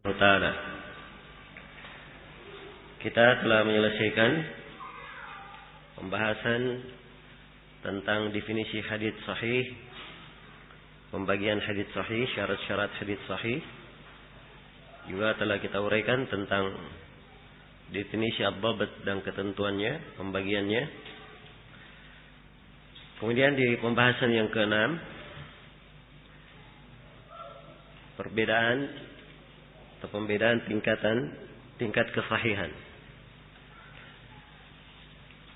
Ta'ala. Kita telah menyelesaikan pembahasan tentang definisi hadits sahih, pembagian hadits sahih, syarat-syarat hadits sahih. Juga telah kita uraikan tentang definisi ad-dhabt dan ketentuannya, pembagiannya. Kemudian di pembahasan yang ke-6, pembedaan tingkat kesahihan.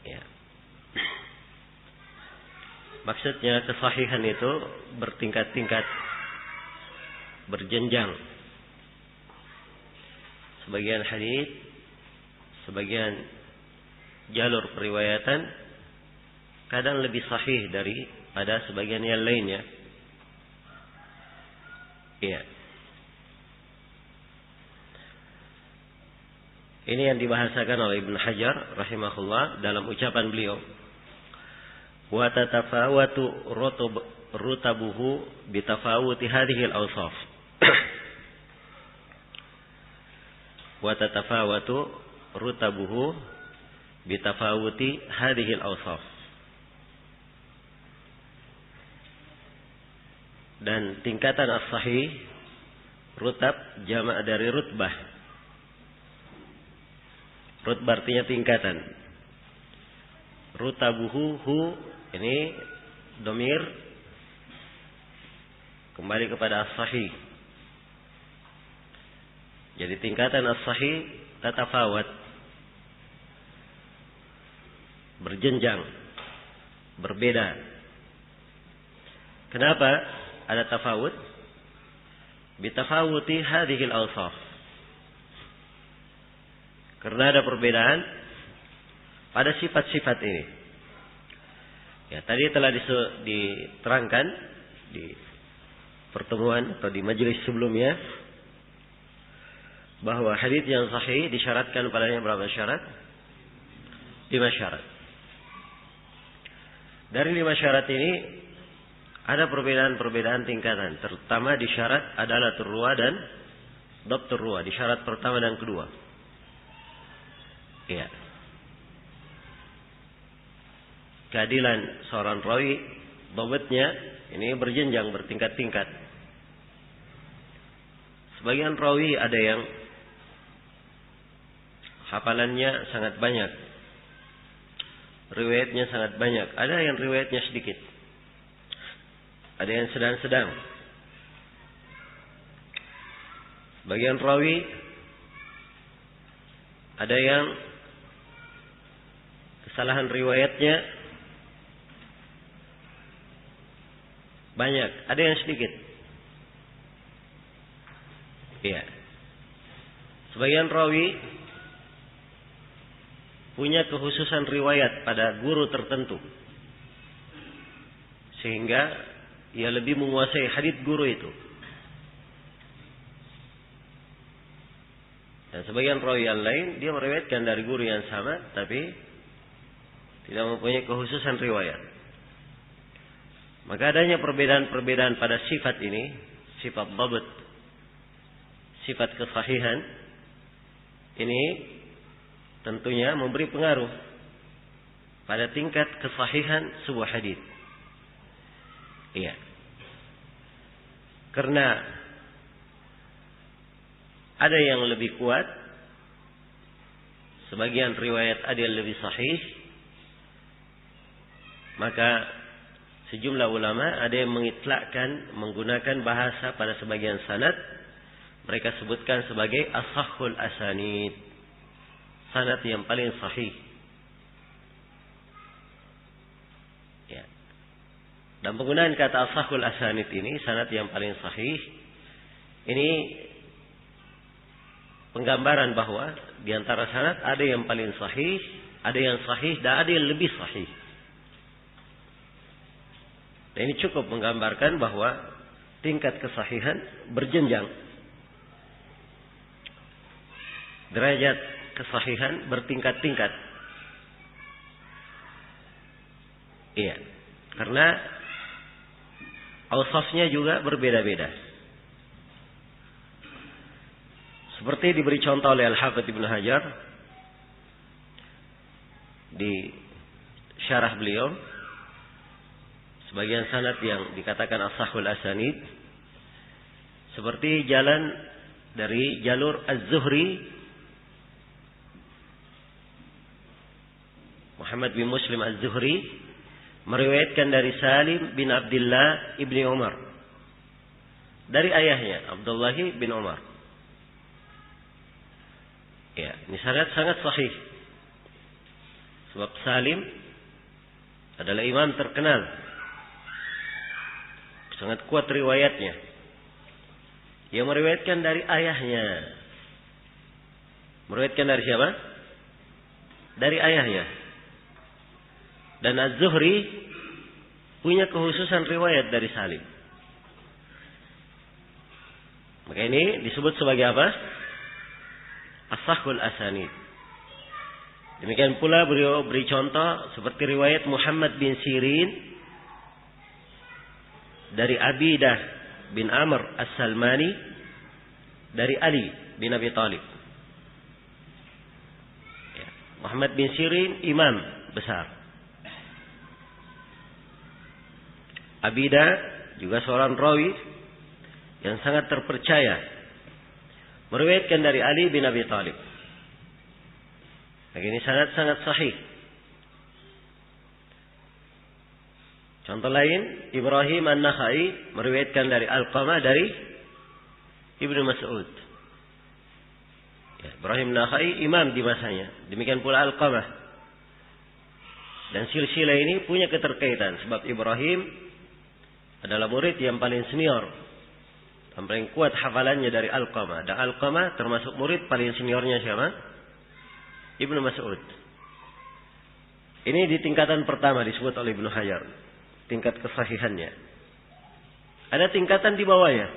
Ya. Maksudnya kesahihan itu bertingkat-tingkat, berjenjang. Sebagian hadits, sebagian jalur periwayatan kadang lebih sahih daripada sebagian yang lainnya. Iya. Ini yang dibahasakan oleh Ibnu Hajar rahimahullah dalam ucapan beliau. Wa tatafawatu rutabuhu bitafawuti hadhihi al-awsaf. Wa tatafawatu rutabuhu bitafawuti hadhihi al-awsaf. Dan tingkatan as-sahih, rutab jamak dari rutbah. Rutbah artinya tingkatan. Rutabuhu, hu, ini domir kembali kepada as-sahih. Jadi tingkatan as-sahih tatafawat, berjenjang, berbeda. Kenapa ada tafawut? Bitafawuti hadhil awsaf. Karena ada perbedaan pada sifat-sifat ini. Ya, tadi telah diterangkan di pertemuan atau di majelis sebelumnya bahwa hadits yang sahih disyaratkan padanya berapa syarat? 5 syarat. Dari 5 syarat ini ada perbedaan-perbedaan tingkatan, terutama di syarat adalah turwa dan dhabtur ruwa, di syarat pertama dan kedua. Ya. Keadilan seorang rawi, dhabtnya ini berjenjang, bertingkat-tingkat. Sebagian rawi ada yang hafalannya sangat banyak, riwayatnya sangat banyak. Ada yang riwayatnya sedikit, ada yang sedang-sedang. Sebagian rawi ada yang kesalahan riwayatnya banyak, ada yang sedikit. Iya. Sebagian rawi punya kekhususan riwayat pada guru tertentu, sehingga ia lebih menguasai hadits guru itu. Dan sebagian rawi yang lain dia meriwayatkan dari guru yang sama, tapi tidak mempunyai kekhususan riwayat. Maka adanya perbedaan-perbedaan pada sifat ini, sifat dhabt, sifat kesahihan, ini tentunya memberi pengaruh pada tingkat kesahihan sebuah hadits. Iya. Karena ada yang lebih kuat, sebagian riwayat ada yang lebih sahih, maka sejumlah ulama ada yang mengitlakkan, menggunakan bahasa pada sebagian sanad, mereka sebutkan sebagai ashahhul asanid, sanad yang paling sahih. Ya. Dan penggunaan kata ashahhul asanid ini, sanad yang paling sahih, ini penggambaran bahwa di antara sanad ada yang paling sahih, ada yang sahih, dan ada yang lebih sahih. Dan ini cukup menggambarkan bahwa tingkat kesahihan berjenjang. Derajat kesahihan bertingkat-tingkat. Iya. Karena awsafnya juga berbeda-beda. Seperti diberi contoh oleh Al-Hafidz Ibnu Hajar di syarah beliau, sebagian sanad yang dikatakan as-sahhul asanid, seperti jalan dari jalur Az-Zuhri, Muhammad bin Muslim Az-Zuhri meriwayatkan dari Salim bin Abdullah ibni Umar dari ayahnya Abdullah bin Umar. Ya, ini sangat sahih. Sebab Salim adalah imam terkenal, sangat kuat riwayatnya. Ia meriwayatkan dari ayahnya. Meriwayatkan dari siapa? Dari ayahnya. Dan Az-Zuhri punya kekhususan riwayat dari Salim. Maka ini disebut sebagai apa? As-sahhul asanid. Demikian pula beliau beri contoh seperti riwayat Muhammad bin Sirin dari Abidah bin Amr As-Salmani dari Ali bin Abi Thalib. Ya. Muhammad bin Sirin imam besar. Abidah juga seorang rawi yang sangat terpercaya, meriwayatkan dari Ali bin Abi Thalib. Ini sangat sahih. Contoh lain, Ibrahim An-Nakhai meriwayatkan dari Alqamah dari Ibnu Mas'ud. Ya, Ibrahim An-Nakhai imam di masanya. Demikian pula Alqamah. Dan silsilah ini punya keterkaitan sebab Ibrahim adalah murid yang paling senior, yang paling kuat hafalannya dari Alqamah. Dan Alqamah termasuk murid paling seniornya siapa? Ibnu Mas'ud. Ini di tingkatan pertama disebut oleh Ibnu Hajar, tingkat kesahihannya. Ada tingkatan di bawahnya,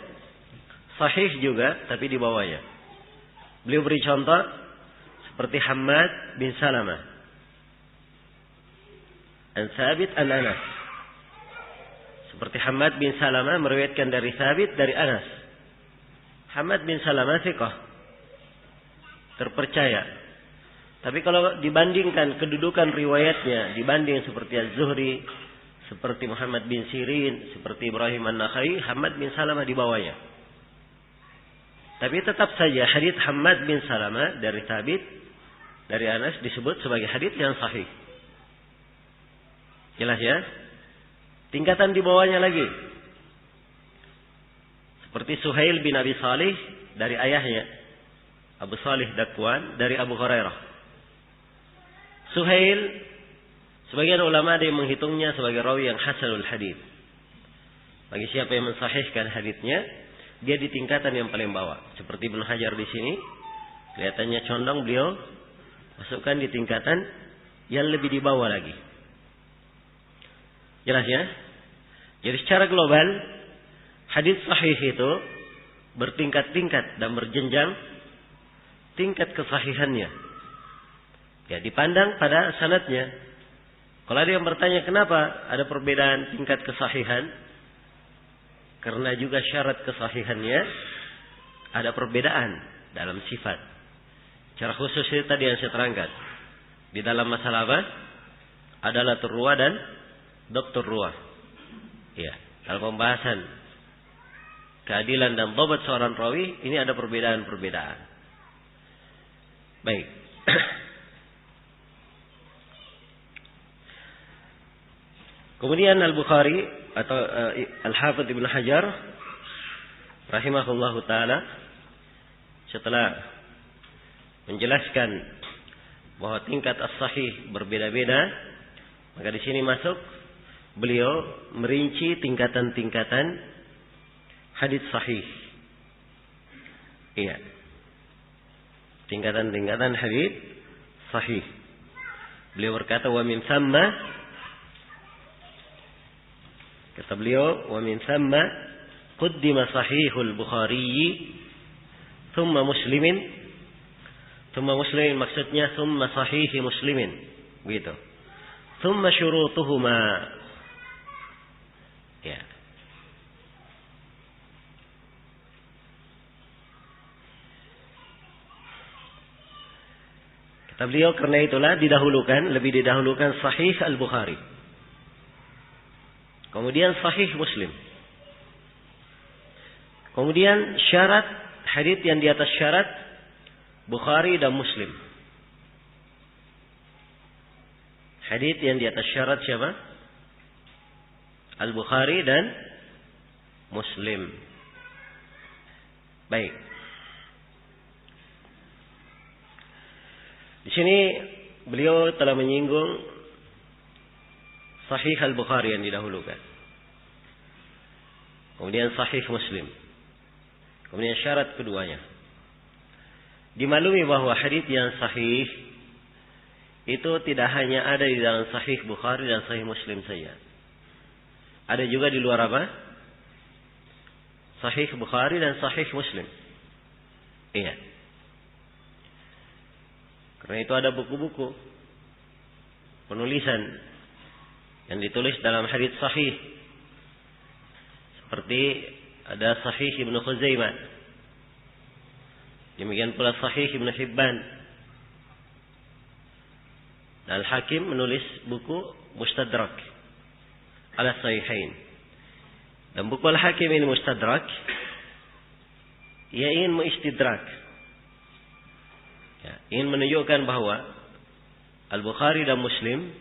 sahih juga tapi di bawahnya. Beliau beri contoh seperti Hammad bin Salamah an Thabit an Anas. Seperti Hammad bin Salamah meriwayatkan dari Thabit dari Anas. Hammad bin Salamah thiqah, terpercaya. Tapi kalau dibandingkan kedudukan riwayatnya, dibanding seperti Az-Zuhri, seperti Muhammad bin Sirin, seperti Ibrahim An-Nakhai, Hammad bin Salamah di bawahnya. Tapi tetap saja hadits Hammad bin Salamah dari Thabit dari Anas disebut sebagai hadits yang sahih. Jelas ya? Tingkatan di bawahnya lagi, seperti Suhail bin Abi Salih dari ayahnya Abu Salih Dakwan dari Abu Hurairah. Suhail, sebagian ulama ada yang menghitungnya sebagai rawi yang hasanul hadits. Bagi siapa yang mensahihkan haditsnya, dia di tingkatan yang paling bawah. Seperti Ibnu Hajar di sini, kelihatannya condong beliau masukkan di tingkatan yang lebih di bawah lagi. Jelas ya? Jadi secara global, hadits sahih itu bertingkat-tingkat dan berjenjang tingkat kesahihannya. Ya, dipandang pada sanadnya. Kalau ada yang bertanya kenapa ada perbedaan tingkat kesahihan, karena juga syarat kesahihannya ada perbedaan dalam sifat. Cara khusus itu tadi yang saya terangkan. Di dalam masalah apa? Adalah turwa dan doktor ruah. Ya, dalam pembahasan keadilan dan dhabat seorang rawi, ini ada perbedaan-perbedaan. Baik. Kemudian Al-Bukhari atau Al-Hafidz Ibnu Hajar rahimahullahu taala setelah menjelaskan bahwa tingkat as-sahih berbeda-beda, maka di sini masuk beliau merinci tingkatan-tingkatan hadits sahih. Iya. Tingkatan-tingkatan hadits sahih. Beliau berkata wa min thamma, kata beliau, wa min thamma quddima sahihul Bukhari thumma Muslimin. Thumma Muslimin maksudnya thumma sahihi Muslimin. Begitu. Thumma syurutuhuma. Ya. Kata beliau, karena itulah lebih didahulukan Sahih Al-Bukhari. Kemudian Sahih Muslim. Kemudian syarat hadits yang di atas syarat Bukhari dan Muslim. Hadits yang di atas syarat siapa? Al-Bukhari dan Muslim. Baik. Di sini beliau telah menyinggung Sahih Al-Bukhari yang didahulukan. Kemudian Sahih Muslim. Kemudian syarat keduanya. Dimaklumi bahwa hadits yang sahih itu tidak hanya ada di dalam Sahih Bukhari dan Sahih Muslim saja. Ada juga di luar apa? Sahih Bukhari dan Sahih Muslim. Iya. Karena itu ada buku-buku penulisan yang ditulis dalam hadits sahih. Seperti ada Sahih Ibnu Khuzaimah. Demikian pula Sahih Ibnu Hibban. Al-Hakim menulis buku Mustadrak ala Sahihain. Dan buku Al-Hakim ini Mustadrak, ia ingin mengistidrak, ya, ingin menunjukkan bahwa Al-Bukhari dan Muslim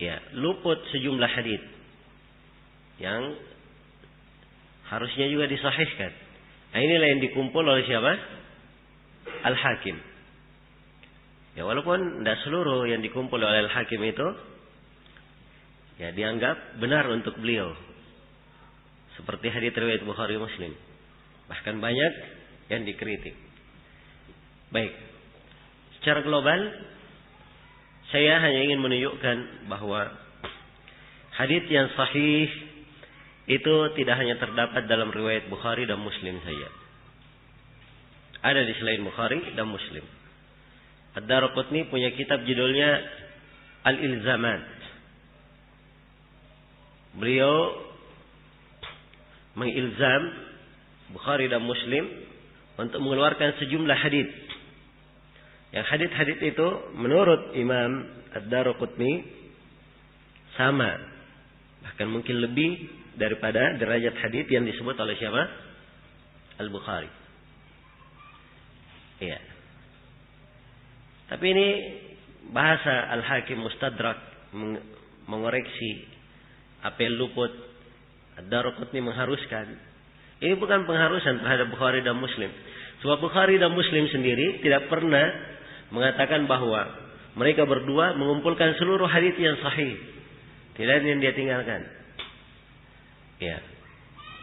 ya luput sejumlah hadits yang harusnya juga disahihkan. Nah, inilah yang dikumpul oleh siapa? Al-Hakim. Ya, walaupun tidak seluruh yang dikumpul oleh Al-Hakim itu ya dianggap benar untuk beliau. Seperti hadits riwayat Bukhari Muslim. Bahkan banyak yang dikritik. Baik. Secara global saya hanya ingin menunjukkan bahwa hadits yang sahih itu tidak hanya terdapat dalam riwayat Bukhari dan Muslim saja. Ada di selain Bukhari dan Muslim. Ad-Daraqutni punya kitab judulnya Al-Ilzamat. Beliau mengilzam Bukhari dan Muslim untuk mengeluarkan sejumlah hadits. Yang hadits-hadits itu menurut Imam Ad-Daraqutni sama, bahkan mungkin lebih daripada derajat hadits yang disebut oleh siapa? Al-Bukhari. Iya. Tapi ini bahasa Al-Hakim Mustadrak mengoreksi apa yang luput. Ad-Daraqutni mengharuskan. Ini bukan pengharusan terhadap Bukhari dan Muslim. Sebab Bukhari dan Muslim sendiri tidak pernah mengatakan bahwa mereka berdua mengumpulkan seluruh hadits yang sahih. Tidak ada yang dia tinggalkan. Ya.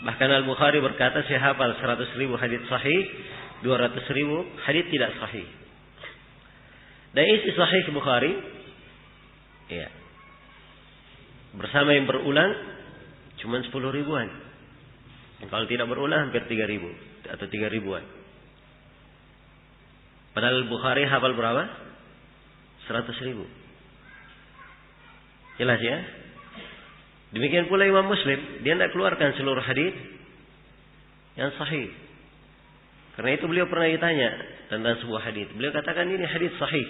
Bahkan Al-Bukhari berkata, saya hafal 100.000 hadits sahih, 200.000 hadits tidak sahih. Dan isi sahih Bukhari, ya, bersama yang berulang cuma 10 ribuan. Kalau tidak berulang hampir 3.000 atau 3 ribuan. Padahal Bukhari hafal berapa? 100.000. Jelas ya? Demikian pula Imam Muslim, dia tidak keluarkan seluruh hadis yang sahih. Karena itu beliau pernah ditanya tentang sebuah hadis. Beliau katakan ini hadis sahih.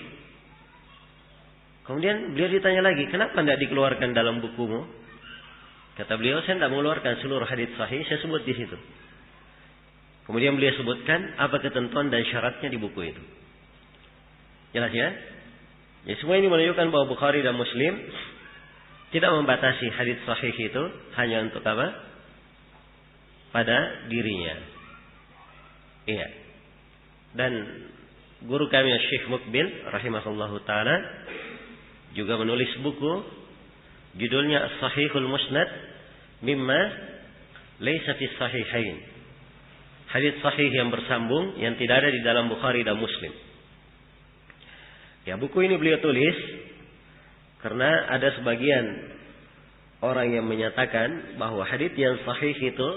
Kemudian beliau ditanya lagi, kenapa tidak dikeluarkan dalam bukumu? Kata beliau, saya tidak mengeluarkan seluruh hadis sahih, saya sebut di situ. Kemudian beliau sebutkan apa ketentuan dan syaratnya di buku itu. Jelas ya? Ya, semua ini menunjukkan bahwa Bukhari dan Muslim tidak membatasi hadits sahih itu hanya untuk apa? Pada dirinya. Iya. Dan guru kami Syekh Mukbil rahimahullahu taala juga menulis buku judulnya As-Sahihul Musnad mimma laysa fi sahihain. Hadits sahih yang bersambung yang tidak ada di dalam Bukhari dan Muslim. Ya, buku ini beliau tulis karena ada sebagian orang yang menyatakan bahwa hadits yang sahih itu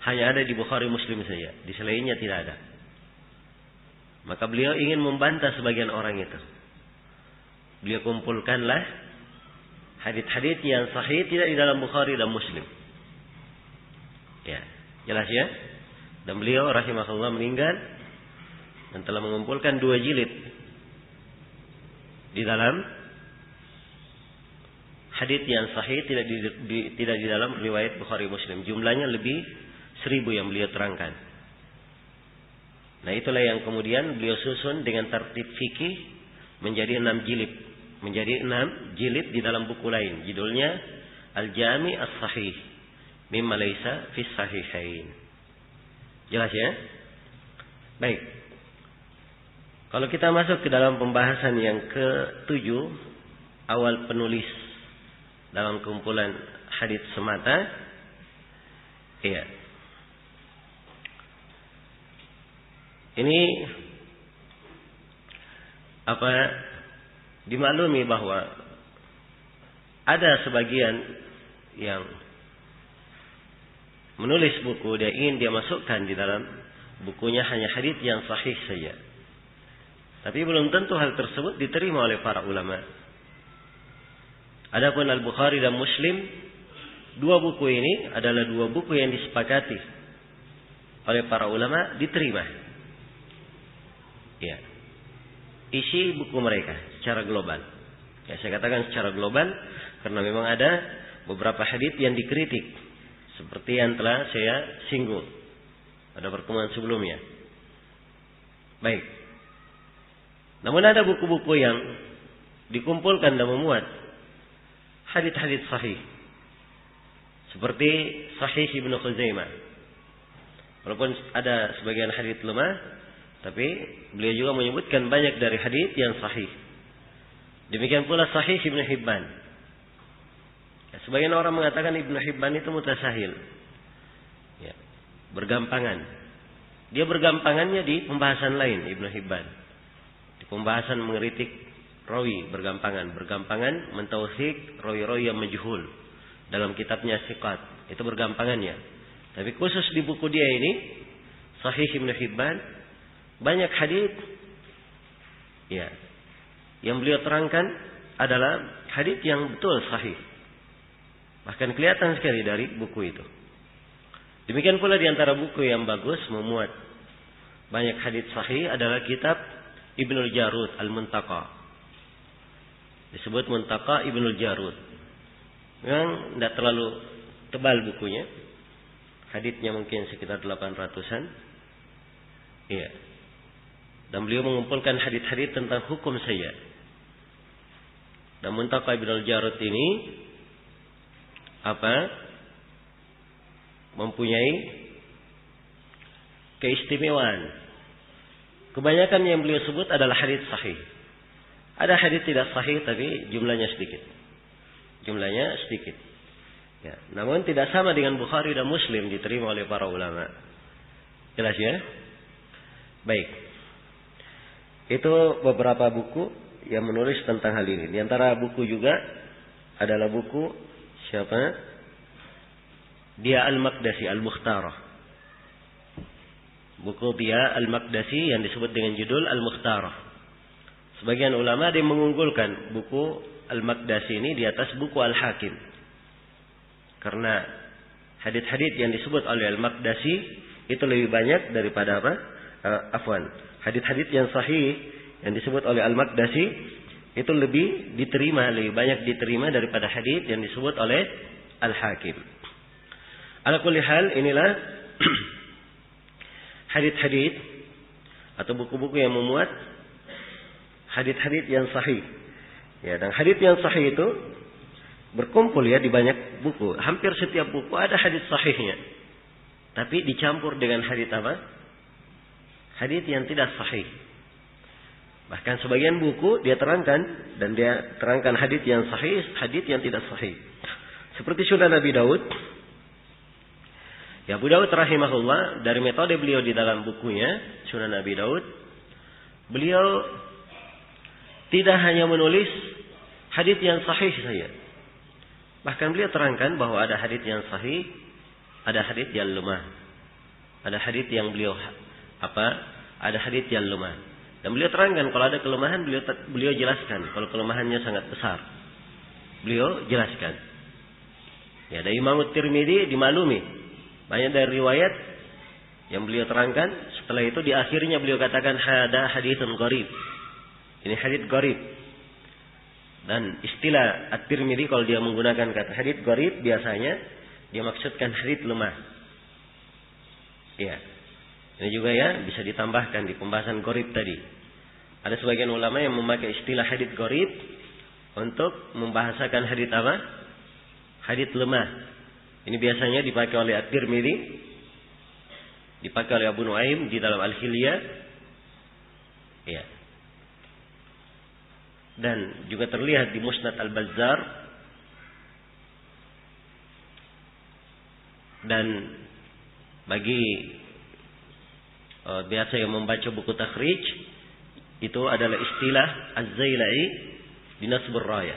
hanya ada di Bukhari Muslim saja, di selainnya tidak ada. Maka beliau ingin membantah sebagian orang itu. Beliau kumpulkanlah hadits-hadits yang sahih tidak di dalam Bukhari dan Muslim. Ya, jelas ya? Dan beliau rahimahullah meninggal dan telah mengumpulkan 2 jilid di dalam hadits yang sahih, tidak di dalam riwayat Bukhari Muslim. Jumlahnya lebih 1000 yang beliau terangkan. Nah, itulah yang kemudian beliau susun dengan tertib fikih menjadi 6 jilid. Menjadi 6 jilid di dalam buku lain. Judulnya Al-Jami' As-Sahih mimma laysa fi sahihain. Jelas ya? Baik. Kalau kita masuk ke dalam pembahasan yang ke-7, awal penulis dalam kumpulan hadits semata, iya. Ini dimaklumi bahwa ada sebagian yang menulis buku, dia ingin dia masukkan di dalam bukunya hanya hadits yang sahih saja. Tapi belum tentu hal tersebut diterima oleh para ulama. Adapun Al-Bukhari dan Muslim, 2 buku ini adalah 2 buku yang disepakati oleh para ulama diterima. Ya. Isi buku mereka secara global. Ya, saya katakan secara global karena memang ada beberapa hadits yang dikritik seperti yang telah saya singgung pada pertemuan sebelumnya. Baik. Namun ada buku-buku yang dikumpulkan dan memuat hadits-hadits sahih. Seperti Sahih Ibnu Khuzaimah. Walaupun ada sebagian hadits lemah, tapi beliau juga menyebutkan banyak dari hadits yang sahih. Demikian pula Sahih Ibnu Hibban. Ya, sebagian orang mengatakan Ibnu Hibban itu mutasahil. Ya, bergampangan. Dia bergampangannya di pembahasan lain, Ibnu Hibban. Di pembahasan mengkritik rawi bergampangan mentauhid rawi-rawi yang majhul dalam kitabnya Siqat. Itu bergampangannya. Tapi khusus di buku dia ini, Sahih Ibnu Hibban, banyak hadits ya yang beliau terangkan adalah hadits yang betul sahih. Bahkan kelihatan sekali dari buku itu. Demikian pula di antara buku yang bagus memuat banyak hadits sahih adalah kitab Ibnul Jarud Al-Muntaqa. Disebut Muntaqa Ibnul Jarud. Memang tidak terlalu tebal bukunya. Haditsnya mungkin sekitar 800-an. Iya. Dan beliau mengumpulkan hadits-hadits tentang hukum saja. Dan Muntaqa Ibnul Jarud ini mempunyai keistimewaan. Kebanyakan yang beliau sebut adalah hadits sahih. Ada hadits tidak sahih tapi jumlahnya sedikit. Ya, namun tidak sama dengan Bukhari dan Muslim diterima oleh para ulama. Jelas ya? Baik. Itu beberapa buku yang menulis tentang hal ini. Di antara buku juga adalah buku siapa? Dia Al-Maqdisi Al-Mukhtarah. Buku Dia Al-Maqdisi yang disebut dengan judul Al-Mukhtarah. Sebagian ulama dia mengunggulkan buku Al-Maqdisi ini di atas buku Al-Hakim. Karena hadits-hadits yang disebut oleh Al-Maqdisi itu lebih banyak daripada hadits-hadits yang sahih yang disebut oleh Al-Maqdisi itu lebih banyak diterima daripada hadits yang disebut oleh Al-Hakim. Ala kulli hal, inilah hadits-hadits atau buku-buku yang memuat hadits-hadits yang sahih. Ya, dan hadits yang sahih itu berkumpul ya di banyak buku. Hampir setiap buku ada hadits sahihnya. Tapi dicampur dengan hadits hadits yang tidak sahih. Bahkan sebagian buku dia terangkan dan dia terangkan hadits yang sahih, hadits yang tidak sahih. Seperti Sunan Abi Daud. Ya, Abu Daud rahimahullah, dari metode beliau di dalam bukunya Sunan Abi Daud, beliau tidak hanya menulis hadits yang sahih saja. Bahkan beliau terangkan bahwa ada hadits yang sahih, ada hadits yang lemah. Ada hadits yang ada hadits yang lemah. Dan beliau terangkan kalau ada kelemahan beliau jelaskan. Kalau kelemahannya sangat besar, beliau jelaskan. Ya, dari Imam Tirmidzi dimaklumi banyak dari riwayat yang beliau terangkan. Setelah itu di akhirnya beliau katakan hada haditsun gharib. Ini hadits gharib. Dan istilah At-Tirmidzi kalau dia menggunakan kata hadits gharib biasanya dia maksudkan hadits lemah. Ya. Ini juga ya bisa ditambahkan di pembahasan gharib tadi. Ada sebagian ulama yang memakai istilah hadits gharib untuk membahasakan hadits apa? Hadits lemah. Ini biasanya dipakai oleh At-Tirmidzi, dipakai oleh Abu Nuaim di dalam Al-Hilyah. Ya. Dan juga terlihat di Musnad Al-Bazzar. Dan bagi biasa yang membaca buku takhrij, itu adalah istilah Az-Zailai di Nasbur Raya.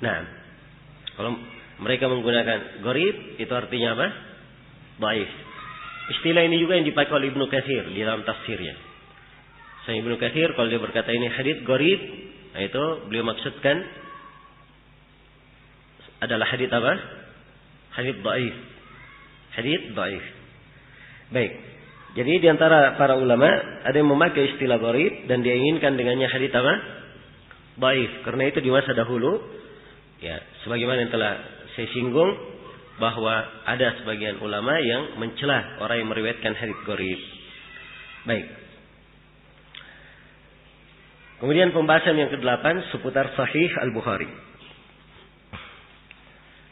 Nah, kalau mereka menggunakan gharib, itu artinya apa? Dhaif. Istilah ini juga yang dipakai oleh Ibnu Katsir di dalam tafsirnya. Saya Ibnu Katsir kalau dia berkata ini hadits gharib, nah itu beliau maksudkan adalah hadits apa? Hadits dhaif. Hadits dhaif. Baik. Jadi di antara para ulama ada yang memakai istilah gharib dan dia inginkan dengannya hadits apa? Dhaif. Karena itu di masa dahulu ya, sebagaimana yang telah saya singgung bahwa ada sebagian ulama yang mencela orang yang meriwayatkan hadits gharib. Baik. Kemudian pembahasan yang ke-8 seputar Sahih Al-Bukhari.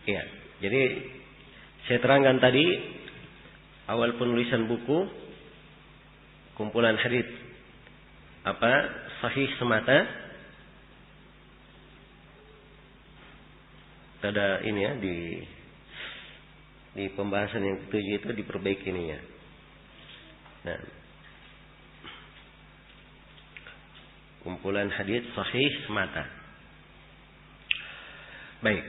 Ya, jadi saya terangkan tadi awal penulisan buku kumpulan hadits apa? Sahih semata. Ada ini ya di pembahasan yang ke-7 itu diperbaiki ini ya. Nah, kumpulan hadits sahih semata. Baik.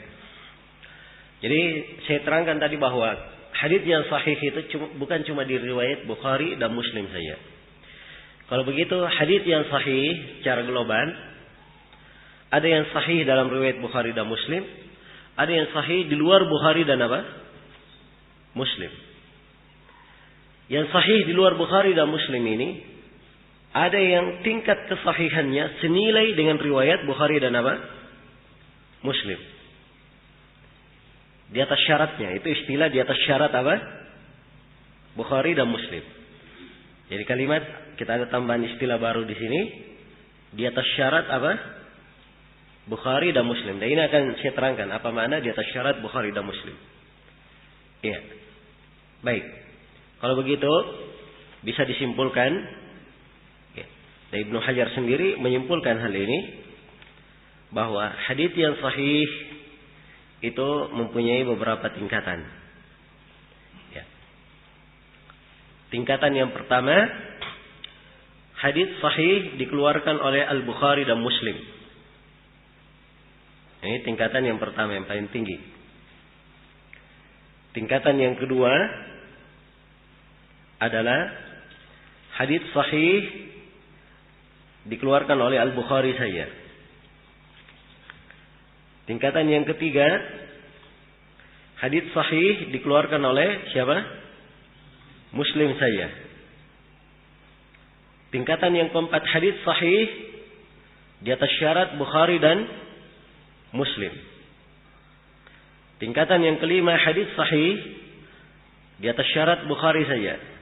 Jadi saya terangkan tadi bahwa hadits yang sahih itu bukan cuma di riwayat Bukhari dan Muslim saja. Kalau begitu hadits yang sahih secara global ada yang sahih dalam riwayat Bukhari dan Muslim, ada yang sahih di luar Bukhari dan apa? Muslim. Yang sahih di luar Bukhari dan Muslim ini ada yang tingkat kesahihannya senilai dengan riwayat Bukhari dan apa? Muslim. Di atas syaratnya. Itu istilah di atas syarat apa? Bukhari dan Muslim. Jadi kalimat kita ada tambahan istilah baru di sini. Di atas syarat apa? Bukhari dan Muslim. Dan ini akan saya terangkan apa makna di atas syarat Bukhari dan Muslim. Iya. Baik. Kalau begitu bisa disimpulkan dan Ibnu Hajar sendiri menyimpulkan hal ini bahwa hadits yang sahih itu mempunyai beberapa tingkatan. Ya. Tingkatan yang pertama, hadits sahih dikeluarkan oleh Al-Bukhari dan Muslim. Ini tingkatan yang pertama yang paling tinggi. Tingkatan yang kedua adalah hadits sahih dikeluarkan oleh Al-Bukhari saja. Tingkatan yang ketiga, hadits sahih dikeluarkan oleh siapa? Muslim saja. Tingkatan yang keempat, hadits sahih di atas syarat Bukhari dan Muslim. Tingkatan yang kelima, hadits sahih di atas syarat Bukhari saja.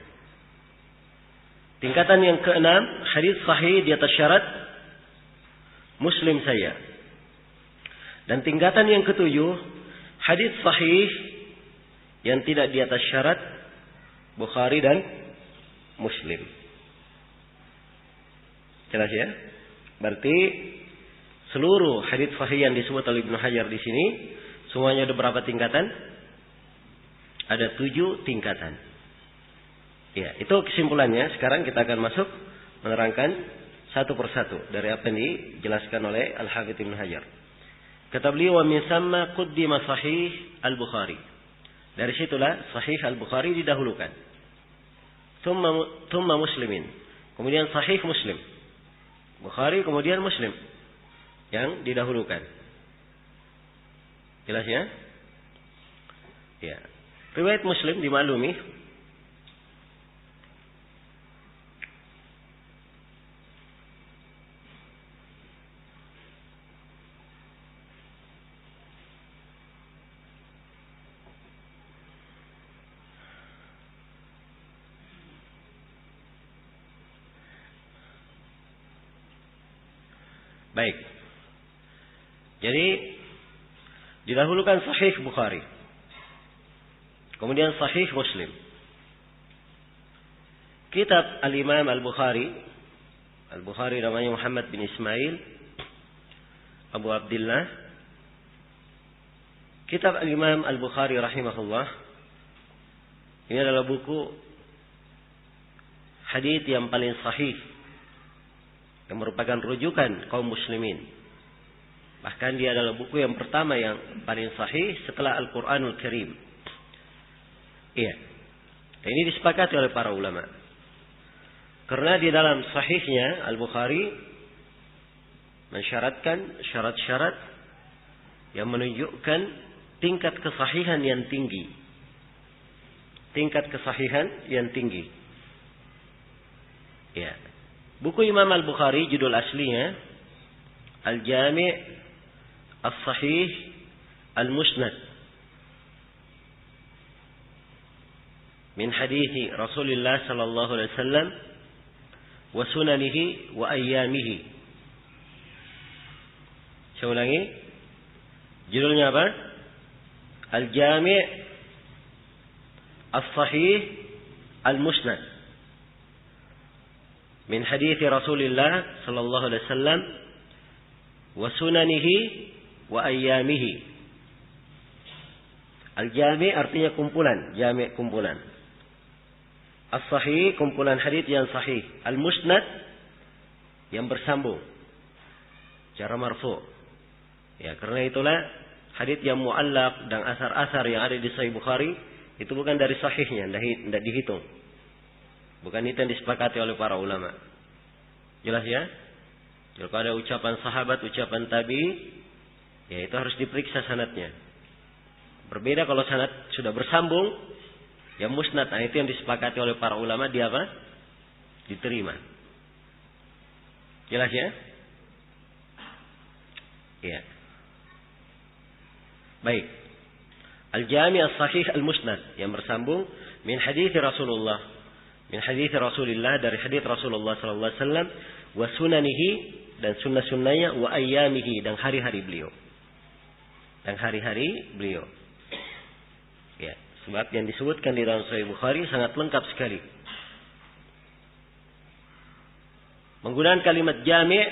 Tingkatan yang keenam, hadits sahih di atas syarat Muslim saja. Dan tingkatan yang ketujuh, hadits sahih yang tidak di atas syarat Bukhari dan Muslim. Jelas ya? Berarti seluruh hadits sahih yang disebut oleh Ibnu Hajar di sini semuanya ada berapa tingkatan? Ada 7 tingkatan. Ya, itu kesimpulannya. Sekarang kita akan masuk menerangkan satu persatu dari apa yang dijelaskan oleh Al-Hafidz Ibnu Hajar. Kata beliau, wa min samma quddima sahih Al-Bukhari. Dari situlah sahih Al-Bukhari didahulukan. Thumma Muslimin. Kemudian sahih Muslim. Bukhari kemudian Muslim yang didahulukan. Jelas ya? Ya. Riwayat Muslim dimaklumi baik. Jadi didahulukan Sahih Bukhari, kemudian Sahih Muslim. Kitab Al-Imam Al-Bukhari namanya Muhammad bin Ismail Abu Abdullah. Kitab Al-Imam Al-Bukhari rahimahullah, ini adalah buku hadits yang paling sahih, yang merupakan rujukan kaum muslimin. Bahkan dia adalah buku yang pertama yang paling sahih setelah Al-Quranul Karim. Iya. Ini disepakati oleh para ulama. Karena di dalam sahihnya Al-Bukhari mensyaratkan syarat-syarat yang menunjukkan tingkat kesahihan yang tinggi. Tingkat kesahihan yang tinggi. Ya. Buku Imam Al-Bukhari judul aslinya Al-Jami' As-Sahih Al-Musnad min hadithi Rasulullah sallallahu alaihi wasallam wa sunanihi wa ayyamihi. Saya ulangi. Judulnya apa? Al-Jami' As-Sahih Al-Musnad min hadithi Rasulullah sallallahu alaihi wasallam wa sunanihi wa ayyamihi. Al-Jami' artinya kumpulan, jami' kumpulan. As-Sahih kumpulan hadits yang sahih. Al-Musnad yang bersambung secara marfu'. Ya, karena itulah hadits yang mu'allaq dan asar-asar yang ada di Sahih Bukhari itu bukan dari sahihnya, tidak dihitung. Bukan itu yang disepakati oleh para ulama. Jelas ya? Kalau ada ucapan sahabat, ucapan tabi'in, ya itu harus diperiksa sanadnya. Berbeda kalau sanad sudah bersambung, yang musnad, nah itu yang disepakati oleh para ulama, dia apa? Diterima. Jelas ya? Iya. Baik. Al-Jami' As-Sahih Al-Musnad yang bersambung min hadits Rasulullah. Min hadits Rasulullah, dari hadits Rasulullah sallallahu alaihi wasallam, wa sunanihi, dan sunnah-sunnahnya, wa ayyamihi, dan hari-hari beliau. Dan hari-hari beliau. Ya, sebab yang disebutkan di dalam Sahih Bukhari sangat lengkap sekali. Menggunakan kalimat jami'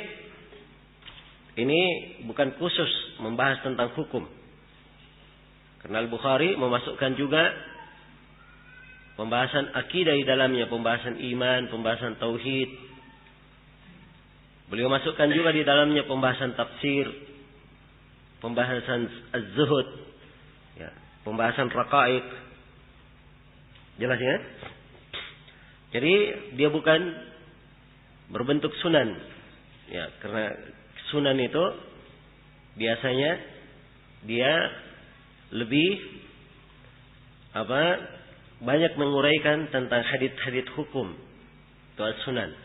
ini bukan khusus membahas tentang hukum. Karena Al-Bukhari memasukkan juga pembahasan akidah di dalamnya, pembahasan iman, pembahasan tauhid. Beliau masukkan juga di dalamnya pembahasan tafsir, pembahasan az-zuhud, ya, pembahasan raqaiq. Jelas ya? Jadi dia bukan berbentuk sunan. Ya, karena sunan itu biasanya dia lebih banyak menguraikan tentang hadits-hadits hukum. Itu as-sunan.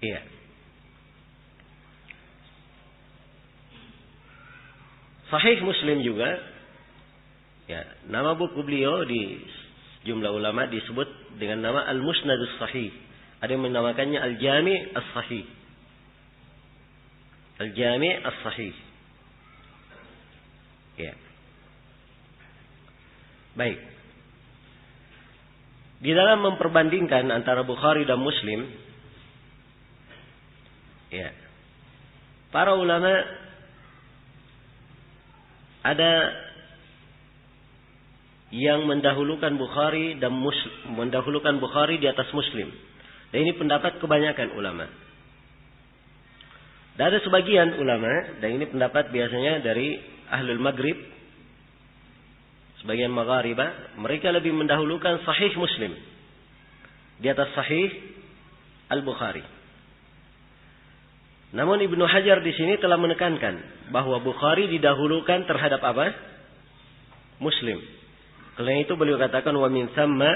Iya. Sahih Muslim juga, ya, nama buku beliau di jumlah ulama disebut dengan nama Al-Musnadus Sahih. Ada yang menamakannya Al-Jami' As-Sahih. Al-Jami' As-Sahih. Ya. Baik. Di dalam memperbandingkan antara Bukhari dan Muslim, ya, para ulama ada yang mendahulukan Bukhari dan mendahulukan Bukhari di atas Muslim. Dan ini pendapat kebanyakan ulama. Dan ada sebagian ulama, dan ini pendapat biasanya dari Ahlul Maghrib, sebagian Magharibah, mereka lebih mendahulukan Sahih Muslim di atas Sahih Al-Bukhari. Namun Ibnu Hajar di sini telah menekankan bahwa Bukhari didahulukan terhadap apa? Muslim. Karena itu beliau katakan wa min thamma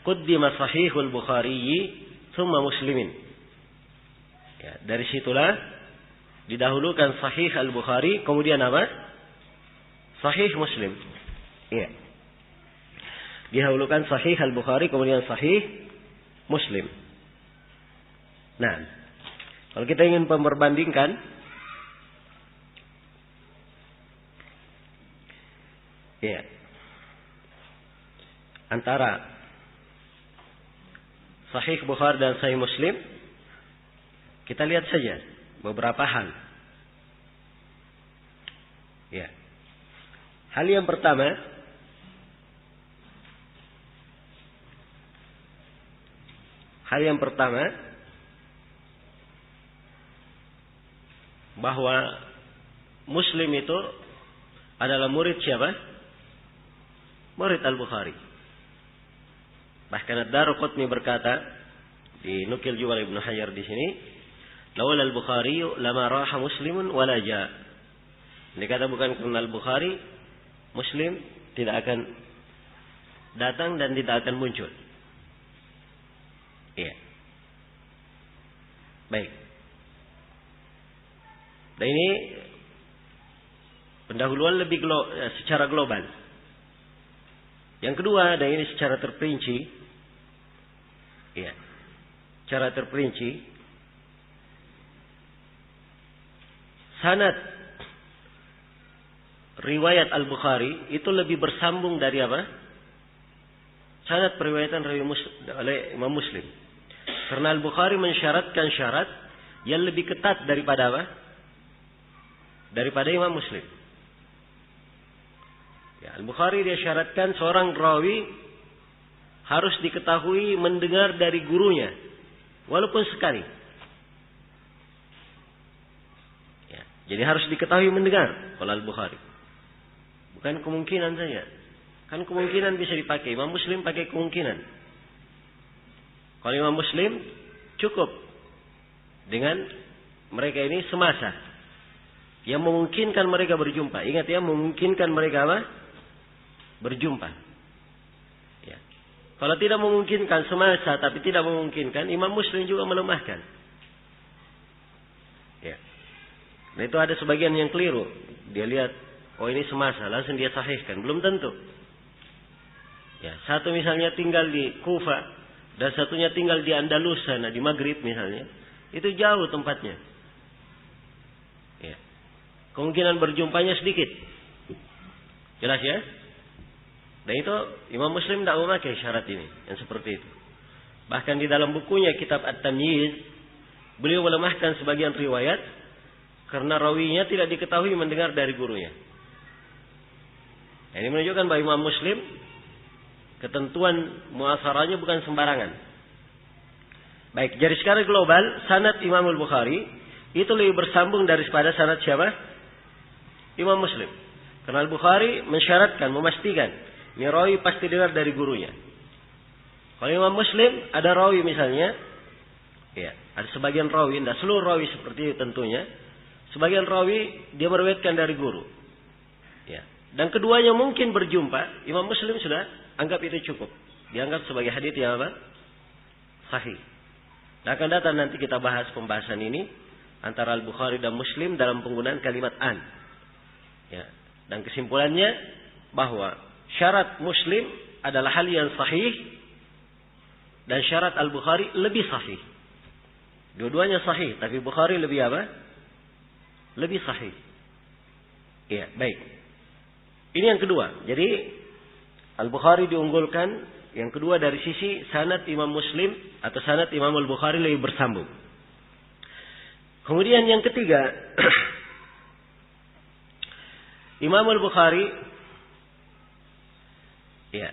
qaddima sahihul Bukhari thumma Muslimin. Ya, dari situlah didahulukan sahih Al-Bukhari, kemudian apa? Sahih Muslim. Iya. Didahulukan sahih Al-Bukhari, kemudian sahih Muslim. Nah, kalau kita ingin memperbandingkan, ya, antara sahih Bukhari dan sahih Muslim, kita lihat saja beberapa hal. Ya. Hal yang pertama, bahwa Muslim itu adalah murid siapa? Murid Al-Bukhari. Bahkan Ad-Darqutni berkata, dinukil juga oleh Ibnu Hajar di sini, lawal Al-Bukhari lama raha Muslimun wala ja. Ini kata bukan karena Al-Bukhari, Muslim tidak akan datang dan tidak akan muncul. Iya. Baik. Dan ini pendahuluan lebih secara global. Yang kedua, dan ini secara terperinci, ya, secara terperinci, sanad riwayat Al-Bukhari itu lebih bersambung dari apa? Sanad periwayatan oleh Imam Muslim. Karena Al-Bukhari mensyaratkan syarat yang lebih ketat daripada apa? Daripada Imam Muslim. Ya, Al-Bukhari dia syaratkan seorang rawi harus diketahui mendengar dari gurunya, walaupun sekali. Ya, jadi harus diketahui mendengar kalau Al-Bukhari. Bukan kemungkinan saja. Kan kemungkinan bisa dipakai. Imam Muslim pakai kemungkinan. Kalau Imam Muslim cukup dengan mereka ini semasa yang memungkinkan mereka berjumpa. Ingat ya, memungkinkan mereka apa? Berjumpa. Ya. Kalau tidak memungkinkan semasa, tapi tidak memungkinkan, Imam Muslim juga melemahkan. Ya. Nah, itu ada sebagian yang keliru. Dia lihat, oh ini semasa, langsung dia sahihkan. Belum tentu. Ya, satu misalnya tinggal di Kufa dan satunya tinggal di Andalus sana, di Maghrib misalnya, itu jauh tempatnya. Ya. Kemungkinan berjumpanya sedikit. Jelas ya? Dan itu Imam Muslim tidak memakai syarat ini, yang seperti itu. Bahkan di dalam bukunya Kitab At-Tamyiz, beliau melemahkan sebagian riwayat karena rawinya tidak diketahui mendengar dari gurunya. Nah, ini menunjukkan bahwa Imam Muslim ketentuan muasaranya bukan sembarangan. Baik, jadi secara global sanad Imam Al-Bukhari itu lebih bersambung daripada sanad siapa? Imam Muslim. Karena Al-Bukhari mensyaratkan, memastikan ini rawi pasti dengar dari gurunya. Kalau Imam Muslim ada rawi misalnya, ya, ada sebagian rawi, tidak seluruh rawi seperti itu tentunya. Sebagian rawi dia meriwayatkan dari guru. Ya. Dan keduanya mungkin berjumpa, Imam Muslim sudah anggap itu cukup. Dianggap sebagai hadits yang apa? Sahih. Nah, akan datang nanti kita bahas pembahasan ini antara Al-Bukhari dan Muslim dalam penggunaan kalimat an. Ya. Dan kesimpulannya bahwa syarat Muslim adalah hal yang sahih dan syarat Al-Bukhari lebih sahih. Dua-duanya sahih, tapi Bukhari lebih apa? Lebih sahih. Ya, baik. Ini yang kedua. Jadi Al-Bukhari diunggulkan. Yang kedua dari sisi sanad Imam Muslim atau sanad Imam Al-Bukhari lebih bersambung. Kemudian yang ketiga, Imam Al-Bukhari ya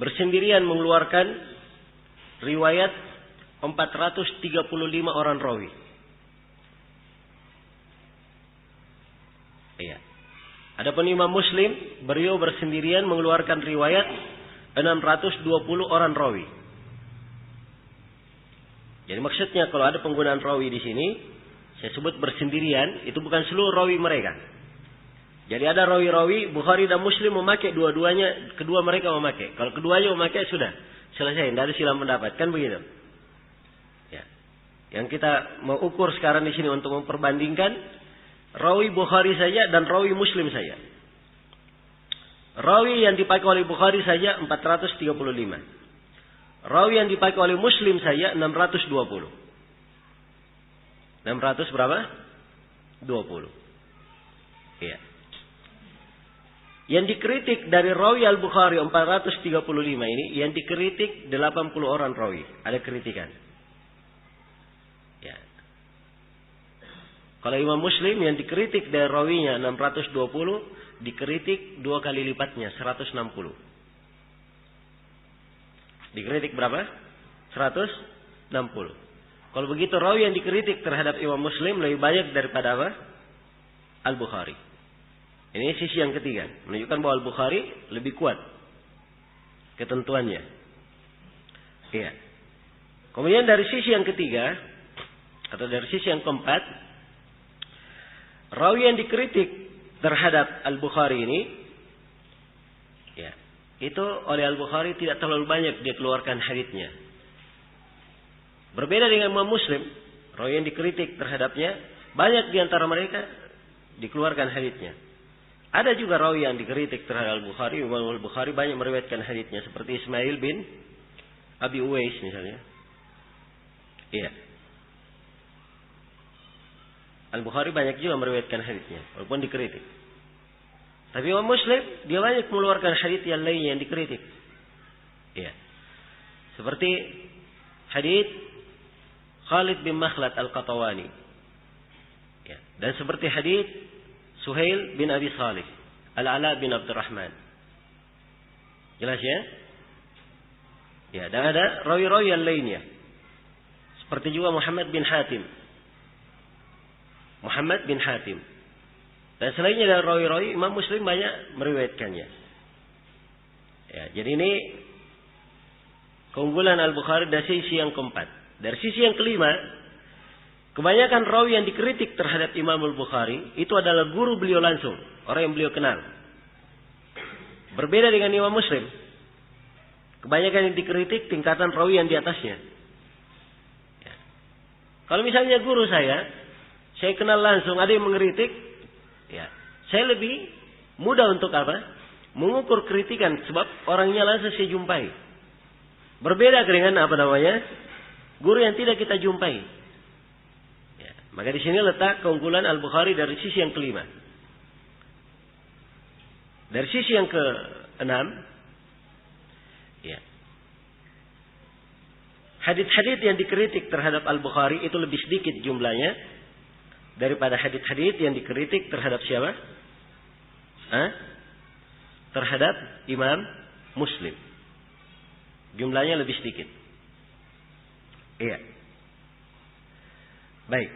bersendirian mengeluarkan riwayat 435 orang rawi. Iya. Adapun Imam Muslim, beliau bersendirian mengeluarkan riwayat 620 orang rawi. Jadi maksudnya kalau ada penggunaan rawi di sini, saya sebut bersendirian, itu bukan seluruh rawi mereka. Jadi ada rawi-rawi Bukhari dan Muslim memakai dua-duanya, kedua mereka memakai. Kalau keduanya memakai sudah selesai, tidak ada silang pendapat, kan begitu? Ya. Yang kita mau ukur sekarang di sini untuk memperbandingkan rawi Bukhari saja dan rawi Muslim saja. Rawi yang dipakai oleh Bukhari saja 435. Rawi yang dipakai oleh Muslim saja 620. 600 berapa? 20. Iya. Yang dikritik dari rawi Al-Bukhari 435 ini, yang dikritik 80 orang rawi. Ada kritikan. Ya. Kalau Imam Muslim yang dikritik dari rawinya 620, dikritik 2 kali lipatnya, 160. Dikritik berapa? 160. Kalau begitu rawi yang dikritik terhadap Imam Muslim lebih banyak daripada apa? Al-Bukhari. Ini sisi yang ketiga, menunjukkan bahwa Al-Bukhari lebih kuat ketentuannya. Iya. Kemudian dari sisi yang ketiga atau dari sisi yang keempat, rawi yang dikritik terhadap Al-Bukhari ini, ya, itu oleh Al-Bukhari tidak terlalu banyak dia keluarkan haditsnya. Berbeda dengan Imam Muslim, rawi yang dikritik terhadapnya banyak di antara mereka dikeluarkan haditsnya. Ada juga rawi yang dikritik terhadap Al-Bukhari. Imam Al-Bukhari banyak meriwayatkan haditsnya seperti Ismail bin Abi Uwais misalnya. Iya. Al-Bukhari banyak juga meriwayatkan haditsnya walaupun dikritik. Tapi Imam Muslim dia banyak mengeluarkan hadits yang lain yang dikritik. Iya. Seperti hadits Khalid bin Makhlad Al-Qatawani. Ya. Dan seperti hadits Suhail bin Abi Salih, Al-Ala bin Abdurrahman. Jelas ya? Ya, dan ada rawi-rawi yang lainnya. Seperti juga Muhammad bin Hatim. Muhammad bin Hatim. Dan selainnya dari rawi-rawi, Imam Muslim banyak meriwayatkannya. Ya, jadi ini keunggulan Al-Bukhari dari sisi yang keempat. Dari sisi yang kelima, kebanyakan rawi yang dikritik terhadap Imam Al-Bukhari itu adalah guru beliau langsung, orang yang beliau kenal. Berbeda dengan Imam Muslim. Kebanyakan yang dikritik tingkatan rawi yang di atasnya. Ya. Kalau misalnya guru saya kenal langsung, ada yang mengkritik, ya, saya lebih mudah untuk apa? Mengukur kritikan sebab orangnya langsung saya jumpai. Berbeda dengan apa namanya? Guru yang tidak kita jumpai. Maka di sini letak keunggulan Al-Bukhari dari sisi yang kelima. Dari sisi yang keenam, ya, hadits-hadits yang dikritik terhadap Al-Bukhari itu lebih sedikit jumlahnya daripada hadits-hadits yang dikritik terhadap siapa? Terhadap Imam Muslim. Jumlahnya lebih sedikit. Iya. Baik.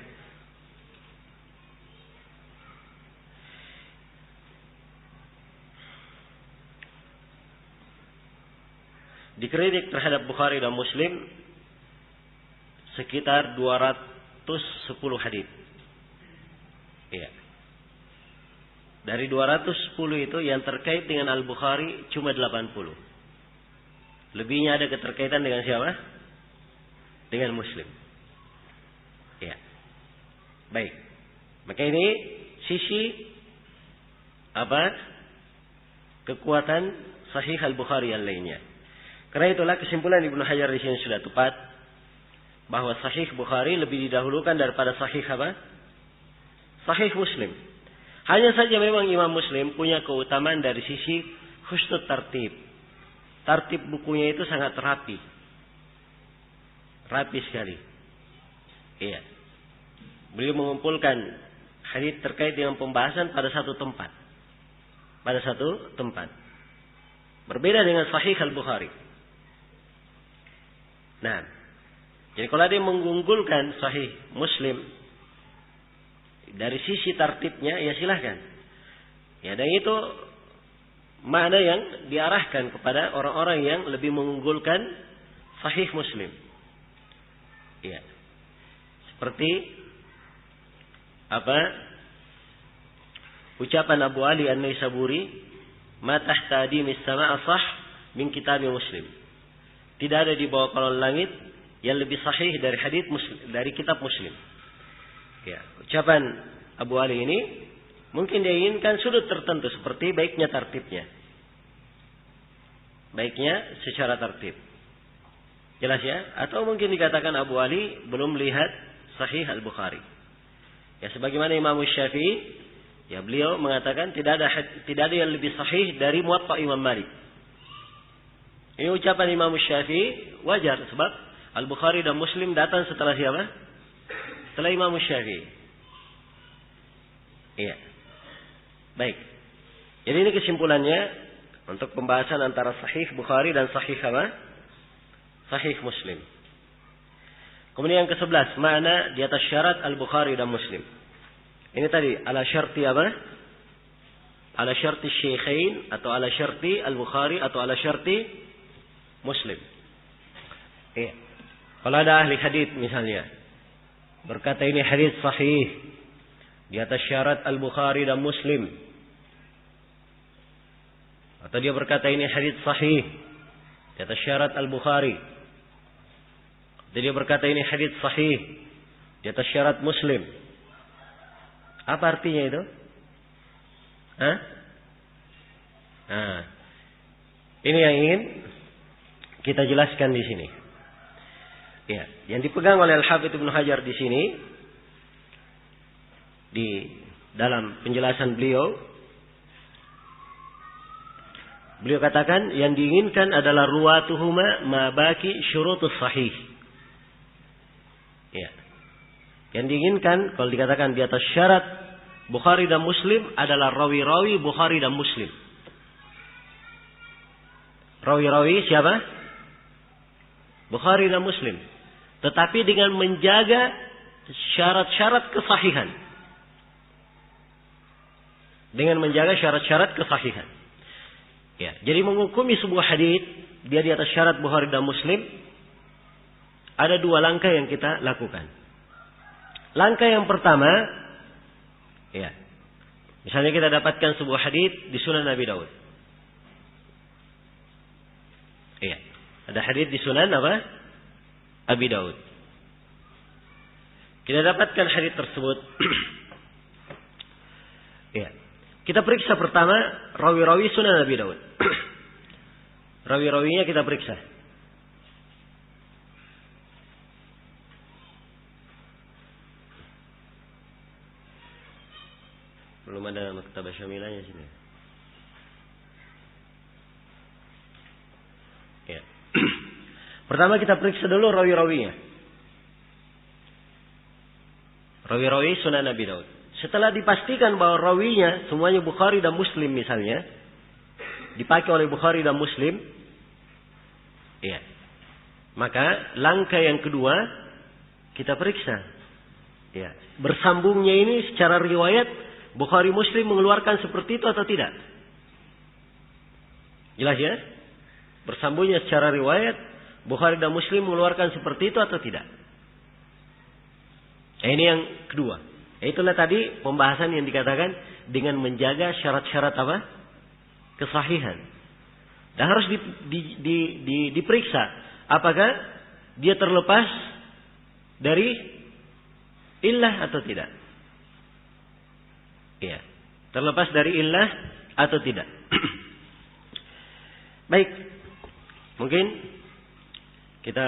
Dikritik terhadap Bukhari dan Muslim sekitar 210 hadits. Iya. Dari 210 itu yang terkait dengan Al-Bukhari cuma 80. Lebihnya ada keterkaitan dengan siapa? Dengan Muslim. Iya. Baik. Maka ini sisi apa? Kekuatan Sahih Al-Bukhari yang lainnya. Karena itulah kesimpulan Ibnu Hajar di sini sudah tepat bahwa Sahih Bukhari lebih didahulukan daripada Sahih apa? Sahih Muslim. Hanya saja memang Imam Muslim punya keutamaan dari sisi husnul tartib. Tartib bukunya itu sangat rapi. Rapi sekali. Iya. Beliau mengumpulkan hadits terkait dengan pembahasan pada satu tempat. Pada satu tempat. Berbeda dengan Sahih Al-Bukhari. Nah, jadi kalau ada yang mengunggulkan Sahih Muslim dari sisi tartibnya, ya silahkan. Ya, dan itu makna yang diarahkan kepada orang-orang yang lebih mengunggulkan Sahih Muslim. Ya, seperti apa? ucapan Abu Ali An-Naisaburi, "Ma tahta adimis sama' sah min kitab Muslim." Tidak ada di bawah kolong langit yang lebih sahih dari hadits Muslim, dari kitab Muslim. Ya, ucapan Abu Ali ini mungkin dia inginkan sudut tertentu seperti baiknya tartibnya. Baiknya secara tertib. Jelas ya? Atau mungkin dikatakan Abu Ali belum lihat Sahih Al-Bukhari. Ya, sebagaimana Imam Syafi'i, ya beliau mengatakan tidak ada yang lebih sahih dari Muwatta Imam Malik. Ini ucapan Imam Syafi'i wajar sebab Al-Bukhari dan Muslim datang setelah siapa? Setelah Imam Syafi'i. Iya. Baik. Jadi ini kesimpulannya untuk pembahasan antara Sahih Bukhari dan Sahih apa? Sahih Muslim. Kemudian yang ke-11, makna di atas syarat Al-Bukhari dan Muslim. Ini tadi ala syarti apa? Ala syarti Syaikhain atau ala syarti Al-Bukhari atau ala syarti Muslim. Iya. Kalau ada ahli hadits misalnya berkata ini hadits sahih di atas syarat Al-Bukhari dan Muslim. Atau dia berkata ini hadits sahih di atas syarat Al-Bukhari. Atau dia berkata ini hadits sahih di atas syarat Muslim. Apa artinya itu? Hah? Nah, ini yang ingin kita jelaskan di sini. Ya, yang dipegang oleh Al-Hafidz Ibnu Hajar di sini di dalam penjelasan beliau katakan yang diinginkan adalah ruwatuhuma ma baki syurutus sahih. Ya. Yang diinginkan kalau dikatakan di atas syarat Bukhari dan Muslim adalah rawi-rawi Bukhari dan Muslim. Rawi-rawi siapa? Bukhari dan Muslim. Tetapi dengan menjaga syarat-syarat kesahihan. Dengan menjaga syarat-syarat kesahihan. Ya, jadi menghukumi sebuah hadits dia di atas syarat Bukhari dan Muslim ada dua langkah yang kita lakukan. Langkah yang pertama, ya, misalnya kita dapatkan sebuah hadits di Sunan Abi Daud. Iya, ada hadits di Sunan apa? Abi Daud. Kita dapatkan hadits tersebut. Iya. Kita periksa pertama rawi-rawi Sunan Abi Daud. Rawi-rawinya kita periksa. Belum ada maktabah syamilahnya sini. Ya. Pertama kita periksa dulu rawi-rawinya. Rawi-rawi Sunan Abi Daud. Setelah dipastikan bahwa rawinya semuanya Bukhari dan Muslim misalnya, dipakai oleh Bukhari dan Muslim, ya, maka langkah yang kedua kita periksa, ya, bersambungnya ini secara riwayat Bukhari Muslim mengeluarkan seperti itu atau tidak? Jelas ya? Bersambungnya secara riwayat Bukhari dan Muslim mengeluarkan seperti itu atau tidak? Nah, ini yang kedua. Itulah tadi pembahasan yang dikatakan dengan menjaga syarat-syarat apa? Kesahihan. Dan harus diperiksa apakah dia terlepas dari illah atau tidak. Iya, terlepas dari illah atau tidak. Baik. Mungkin kita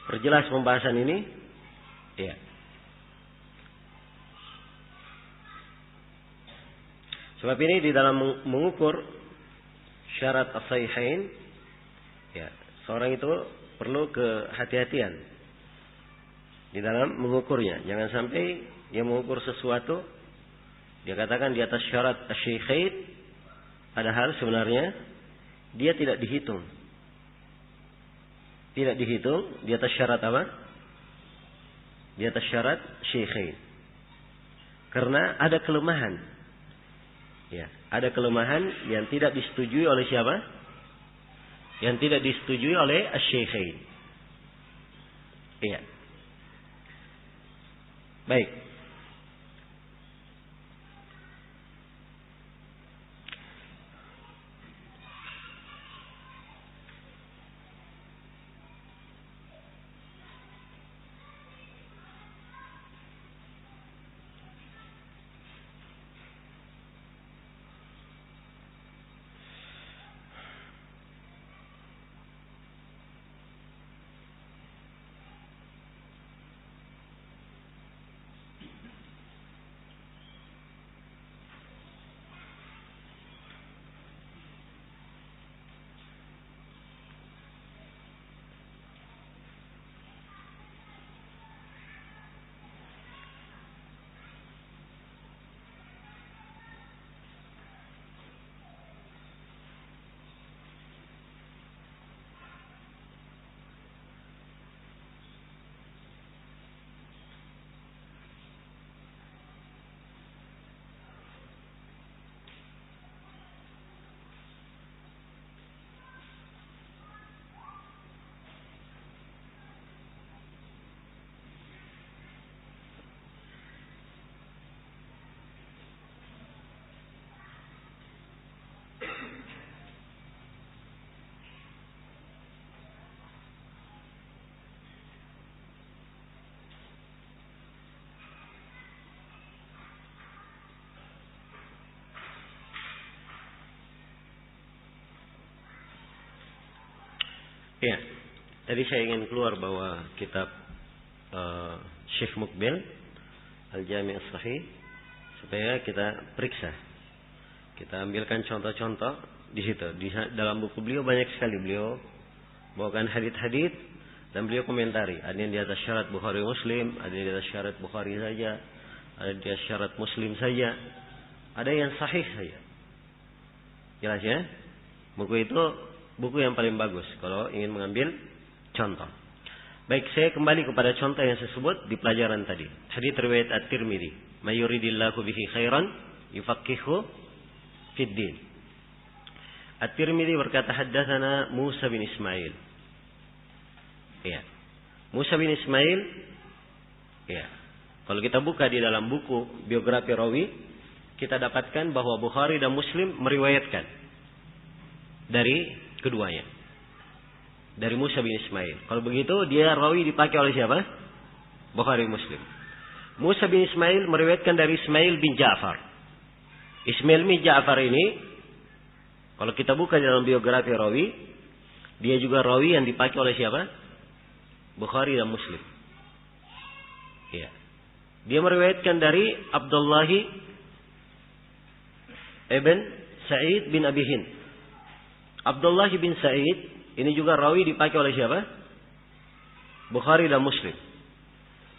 perjelas pembahasan ini. Ya. Sebab ini di dalam mengukur syarat as-sahihain, ya, seorang itu perlu kehati-hatian di dalam mengukurnya. Jangan sampai dia mengukur sesuatu dia katakan di atas syarat as-sahihain, padahal sebenarnya dia tidak dihitung. Tidak dihitung di atas syarat apa? Di atas syarat syekhain. Karena ada kelemahan. Ya, ada kelemahan yang tidak disetujui oleh siapa? Yang tidak disetujui oleh asy-syekhain. Iya. Baik. Ya, tadi saya ingin keluar bahwa kitab Syekh Mukbil Al-Jami' As-Sahih supaya kita periksa. Kita ambilkan contoh-contoh di situ. Di dalam buku beliau banyak sekali beliau bawakan hadits-hadits dan beliau komentari. Ada yang di atas syarat Bukhari Muslim, ada yang di atas syarat Bukhari saja, ada di atas syarat Muslim saja, ada yang sahih saja. Jelas ya? Buku itu buku yang paling bagus kalau ingin mengambil contoh. Baik, saya kembali kepada contoh yang saya sebut di pelajaran tadi. Hadits riwayat At-Tirmidzi, "May yuridillahu bihi khairan yufaqihu fid din." At-Tirmidzi berkata, "Haddatsana Musa bin Ismail." Ya. Musa bin Ismail. Ya. Kalau kita buka di dalam buku biografi rawi, kita dapatkan bahwa Bukhari dan Muslim meriwayatkan dari keduanya, dari Musa bin Ismail. Kalau begitu dia rawi dipakai oleh siapa? Bukhari Muslim. Musa bin Ismail meriwayatkan dari Ismail bin Ja'far. Ismail bin Ja'far ini, kalau kita buka dalam biografi rawi, dia juga rawi yang dipakai oleh siapa? Bukhari dan Muslim. Ya. Dia meriwayatkan dari Abdullah ibn Sa'id bin Abi Hind. Abdullah bin Sa'id ini juga rawi dipakai oleh siapa? Bukhari dan Muslim.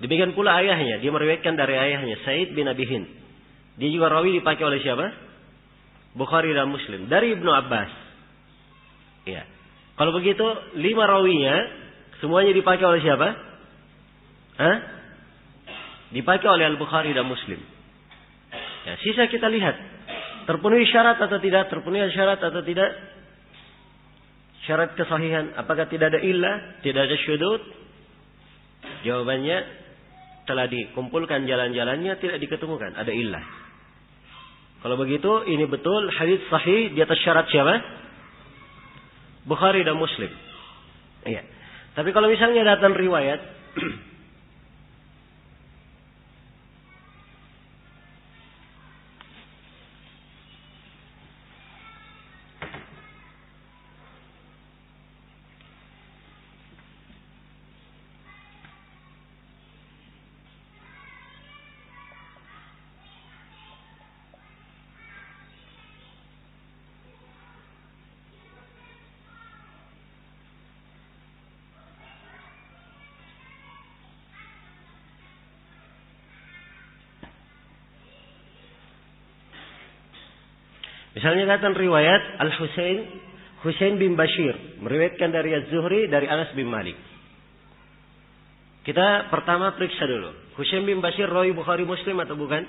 Demikian pula ayahnya, dia meriwayatkan dari ayahnya Sa'id bin Abi Hind. Dia juga rawi dipakai oleh siapa? Bukhari dan Muslim. Dari Ibnu Abbas. Ya. Kalau begitu 5 rawinya semuanya dipakai oleh siapa? Dipakai oleh Al-Bukhari dan Muslim. Ya, sisa kita lihat terpenuhi syarat atau tidak, terpenuhi syarat atau tidak. Syarat kesahihan, apakah tidak ada illah, tidak ada syudud? Jawabannya telah dikumpulkan jalan-jalannya, tidak diketemukan, ada illah. Kalau begitu, ini betul hadits sahih di atas syarat siapa? Bukhari dan Muslim. Iya. Tapi kalau misalnya datang riwayat misalnya datang riwayat Husain bin Bashir meriwayatkan dari Az-Zuhri dari Anas bin Malik. Kita pertama periksa dulu. Husain bin Bashir rawi Bukhari Muslim atau bukan?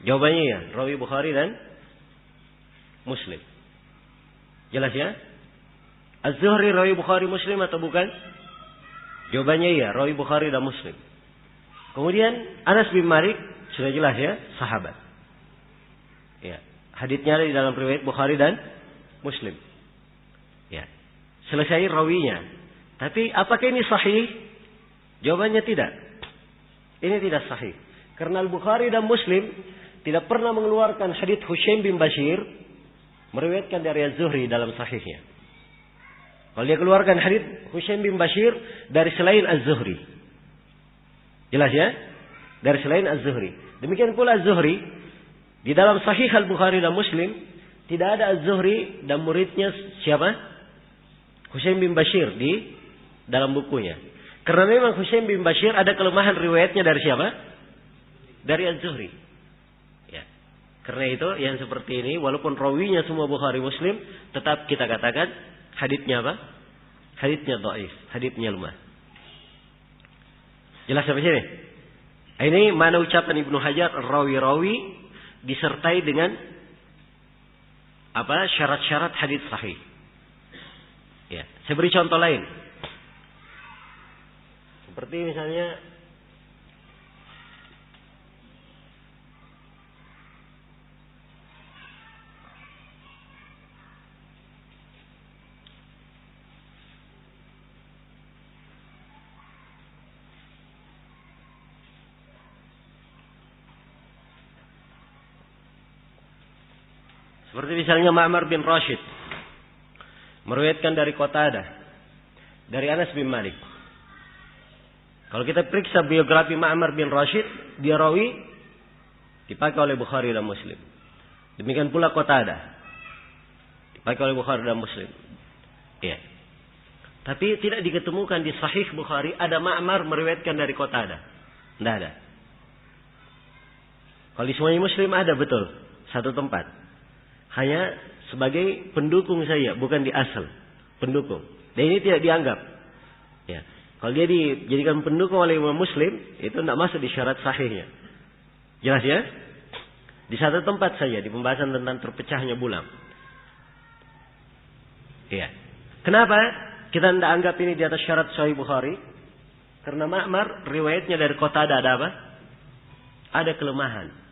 Jawabannya ya, rawi Bukhari dan Muslim. Jelas ya? Az-Zuhri rawi Bukhari Muslim atau bukan? Jawabannya ya, rawi Bukhari dan Muslim. Kemudian Anas bin Malik sudah jelas ya, sahabat. Ya, haditsnya ada di dalam riwayat Bukhari dan Muslim. Ya. Selesai rawinya. Tapi apakah ini sahih? Jawabannya tidak. Ini tidak sahih. Karena Al-Bukhari dan Muslim tidak pernah mengeluarkan hadits Hushaim bin Bashir meriwayatkan dari Az-Zuhri dalam sahihnya. Kalau dia keluarkan hadits Hushaim bin Bashir dari selain Az-Zuhri. Jelas ya? Dari selain Az-Zuhri. Demikian pula Az-Zuhri di dalam sahih Al-Bukhari dan Muslim tidak ada Az-Zuhri dan muridnya siapa? Hushaim bin Bashir di dalam bukunya. Karena memang Hushaim bin Bashir ada kelemahan riwayatnya dari siapa? Dari Az-Zuhri. Ya. Karena itu yang seperti ini walaupun rawinya semua Bukhari Muslim tetap kita katakan haditsnya apa? Haditsnya dhaif, haditsnya lemah. Jelas sampai sini? Ini mana ucapan Ibnu Hajar rawi-rawi disertai dengan apa? Syarat-syarat hadits sahih. Ya, saya beri contoh lain. Seperti misalnya Ma'mar bin Rashid meriwayatkan dari Qatadah dari Anas bin Malik. Kalau kita periksa biografi Ma'mar bin Rashid, dia rawi dipakai oleh Bukhari dan Muslim. Demikian pula Qatadah dipakai oleh Bukhari dan Muslim. Ya. Tapi tidak diketemukan di Sahih Bukhari ada Ma'mar meriwayatkan dari Qatadah. Tidak ada. Kalau di semuanya Muslim ada betul satu tempat. Hanya sebagai pendukung saja, bukan di asal. Pendukung. Dan ini tidak dianggap. Ya. Kalau dia dijadikan pendukung oleh Imam Muslim, itu tidak masuk di syarat sahihnya. Jelas ya? Di satu tempat saja, di pembahasan tentang terpecahnya bulan. Ya. Kenapa kita tidak anggap ini di atas syarat Sahih Bukhari? Karena Ma'mar, riwayatnya dari Qatadah ada apa? Ada kelemahan.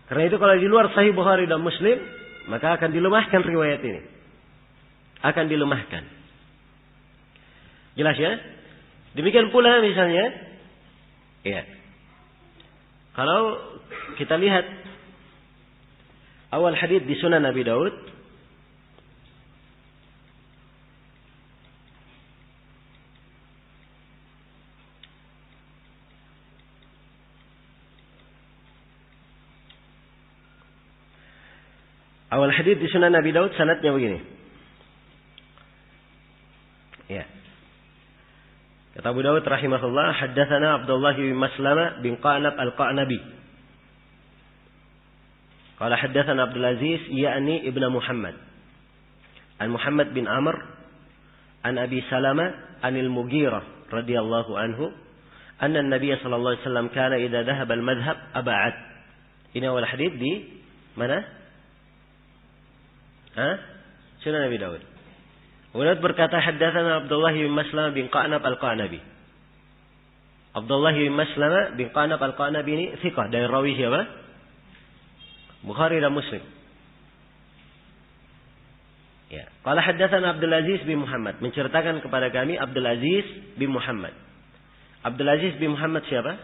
Karena itu kalau di luar Sahih Bukhari dan Muslim, maka akan dilemahkan riwayat ini. Akan dilemahkan. Jelas ya? Demikian pula misalnya, ya. Kalau kita lihat awal hadits di Sunan Abi Daud, awal hadits di Sunan Abi Daud sanadnya begini. Ya. Kata Abu Dawud rahimahullah, haddatsana Abdullah bin Maslamah bin Qanab al-Qanabi. Qala haddatsana Abdul Aziz ya'ni ibnu Muhammad. An Muhammad bin Amr an Abi Salamah anil Mughirah radhiyallahu anhu anna an-nabiy sallallahu alaihi wasallam kana idza dhahaba al-madhhab ab'ad. Ini awal hadits di mana? Sunan Abi Dawud. Abu Dawud berkata haddatsana Abdullah bin Maslamah bin Qanab al-Qanabi. Abdullah bin Maslamah bin Qanab al-Qanabi ini thiqah dari rawi siapa? Bukhari dan Muslim. Ya. Qala haddatsana Abdul Aziz bin Muhammad, menceritakan kepada kami Abdul Aziz bin Muhammad. Abdul Aziz bin Muhammad siapa?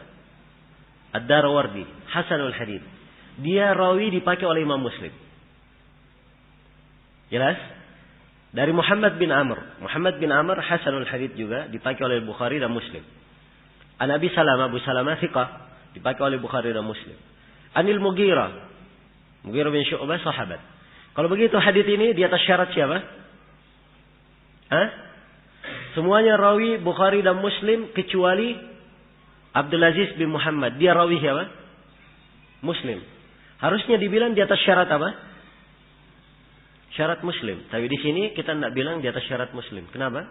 Ad-Darawardi, Hasanul Hadits. Dia rawi dipakai oleh Imam Muslim. Jelas? Dari Muhammad bin Amr. Muhammad bin Amr Hasanul Hadits juga dipakai oleh Bukhari dan Muslim. An Abi Salamah, Abu Salamah thiqah dipakai oleh Bukhari dan Muslim. Anil Mughirah. Mughirah bin Syu'bah sahabat. Kalau begitu hadits ini di atas syarat siapa? Semuanya rawi Bukhari dan Muslim kecuali Abdul Aziz bin Muhammad. Dia rawi siapa? Muslim. Harusnya dibilang di atas syarat apa? Syarat Muslim. Tapi di sini kita tidak bilang di atas syarat Muslim. Kenapa?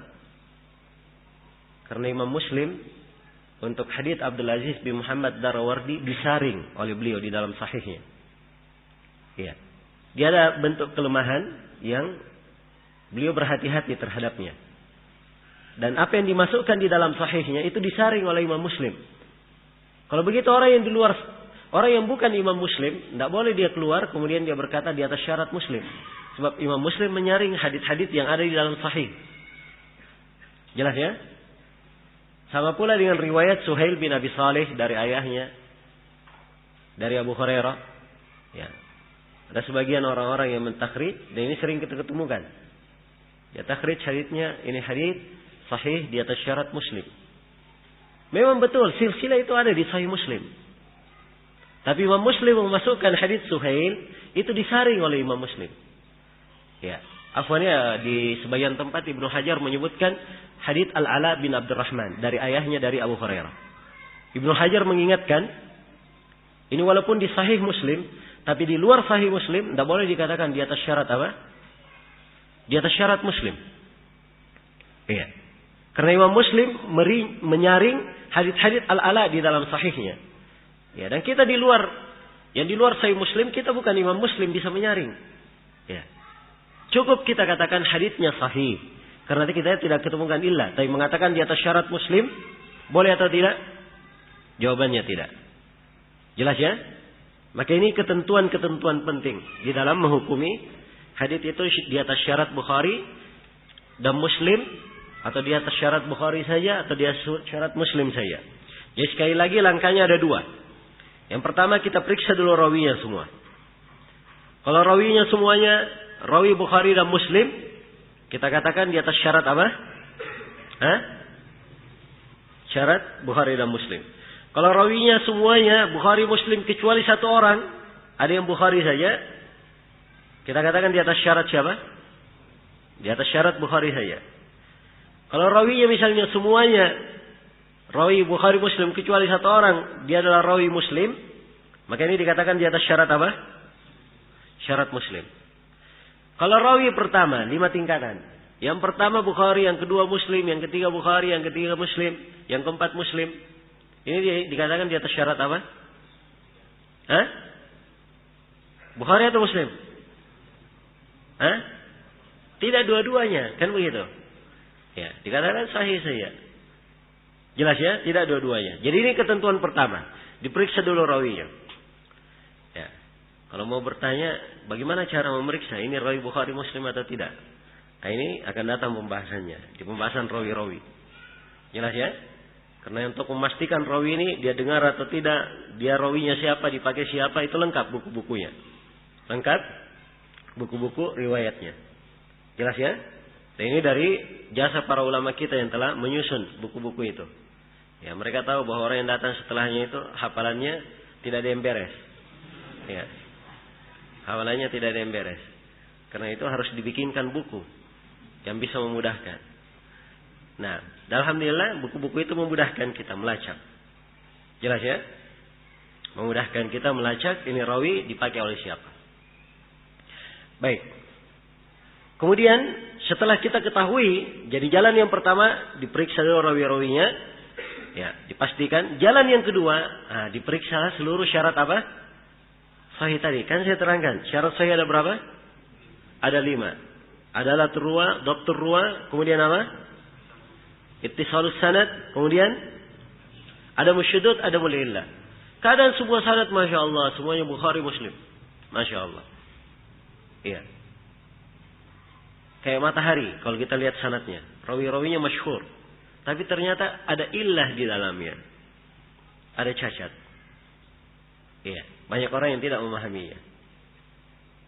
Karena Imam Muslim untuk hadits Abdul Aziz bin Muhammad Darawardi disaring oleh beliau di dalam sahihnya. Iya. Dia ada bentuk kelemahan yang beliau berhati-hati terhadapnya. Dan apa yang dimasukkan di dalam sahihnya itu disaring oleh Imam Muslim. Kalau begitu orang yang di luar, orang yang bukan Imam Muslim, tidak boleh dia keluar kemudian dia berkata di atas syarat Muslim. Sebab Imam Muslim menyaring hadits-hadits yang ada di dalam sahih. Jelas ya? Sama pula dengan riwayat Suhail bin Abi Saleh dari ayahnya, dari Abu Hurairah. Ya. Ada sebagian orang-orang yang mentakhrij, dan ini sering kita ketemukan. Ya, takhrij haditsnya, ini hadits sahih di atas syarat Muslim. Memang betul, silsilah itu ada di Sahih Muslim. Tapi Imam Muslim memasukkan hadits Suhail, itu disaring oleh Imam Muslim. Ya, afwannya di sebagian tempat Ibnu Hajar menyebutkan hadits Al-Ala bin Abdurrahman dari ayahnya dari Abu Hurairah. Ibnu Hajar mengingatkan, ini walaupun di Sahih Muslim, tapi di luar Sahih Muslim tidak boleh dikatakan di atas syarat apa? Di atas syarat Muslim. Iya. Karena Imam Muslim menyaring hadits-hadits Al-Ala di dalam sahihnya. Ya, dan kita di luar, yang di luar Sahih Muslim, kita bukan Imam Muslim bisa menyaring. Ya. Cukup kita katakan haditsnya sahih. Karena kita tidak ketemukan illah, tapi mengatakan di atas syarat Muslim, boleh atau tidak? Jawabannya tidak. Jelas ya? Maka ini ketentuan-ketentuan penting di dalam menghukumi hadits itu di atas syarat Bukhari dan Muslim, atau di atas syarat Bukhari saja, atau di atas syarat Muslim saja. Jadi sekali lagi langkahnya ada dua. Yang pertama kita periksa dulu rawinya semua. Kalau rawinya semuanya rawi Bukhari dan Muslim, kita katakan di atas syarat apa? Syarat Bukhari dan Muslim. Kalau rawinya semuanya Bukhari Muslim kecuali satu orang, ada yang Bukhari saja, kita katakan di atas syarat siapa? Di atas syarat Bukhari saja. Kalau rawinya misalnya semuanya rawi Bukhari Muslim kecuali satu orang, dia adalah rawi Muslim, maka ini dikatakan di atas syarat apa? Syarat Muslim. Kalau rawi pertama 5 tingkatan. Yang pertama Bukhari, yang kedua Muslim, yang ketiga Bukhari, yang ketiga Muslim, yang keempat Muslim. Ini dikatakan di atas syarat apa? Bukhari atau Muslim? Tidak dua-duanya, kan begitu? Ya, dikatakan sahih saja. Jelas ya? Tidak dua-duanya. Jadi ini ketentuan pertama. Diperiksa dulu rawinya. Ya. Kalau mau bertanya, bagaimana cara memeriksa ini rawi Bukhari Muslim atau tidak? Nah, ini akan datang pembahasannya. Di pembahasan rawi-rawi. Jelas ya? Karena untuk memastikan rawi ini dia dengar atau tidak, dia rawinya siapa, dipakai siapa, itu lengkap buku-bukunya. Lengkap buku-buku riwayatnya. Jelas ya? Dan ini dari jasa para ulama kita yang telah menyusun buku-buku itu. Ya, mereka tahu bahwa orang yang datang setelahnya itu hafalannya tidak ada yang beres. Ya. Hafalannya tidak ada yang beres. Karena itu harus dibikinkan buku yang bisa memudahkan. Nah, alhamdulillah buku-buku itu memudahkan kita melacak. Jelas ya? Memudahkan kita melacak ini rawi dipakai oleh siapa. Baik. Kemudian setelah kita ketahui, jadi jalan yang pertama diperiksa dulu rawi-rawinya, ya, dipastikan. Jalan yang kedua, diperiksa seluruh syarat apa? Sahih tadi. Kan saya terangkan, syarat sahih ada berapa? Ada 5. Adalah turwa, dokter ruwa, kemudian apa? Ittisalus sanad, kemudian ada musyudud, ada mulillah. Keadaan sebuah sanad, masya Allah, semuanya Bukhari Muslim, masya Allah. Iya. Kayak matahari, kalau kita lihat sanadnya, rawi-rawinya masyhur, tapi ternyata ada illah di dalamnya, ada cacat. Iya. Banyak orang yang tidak memahaminya.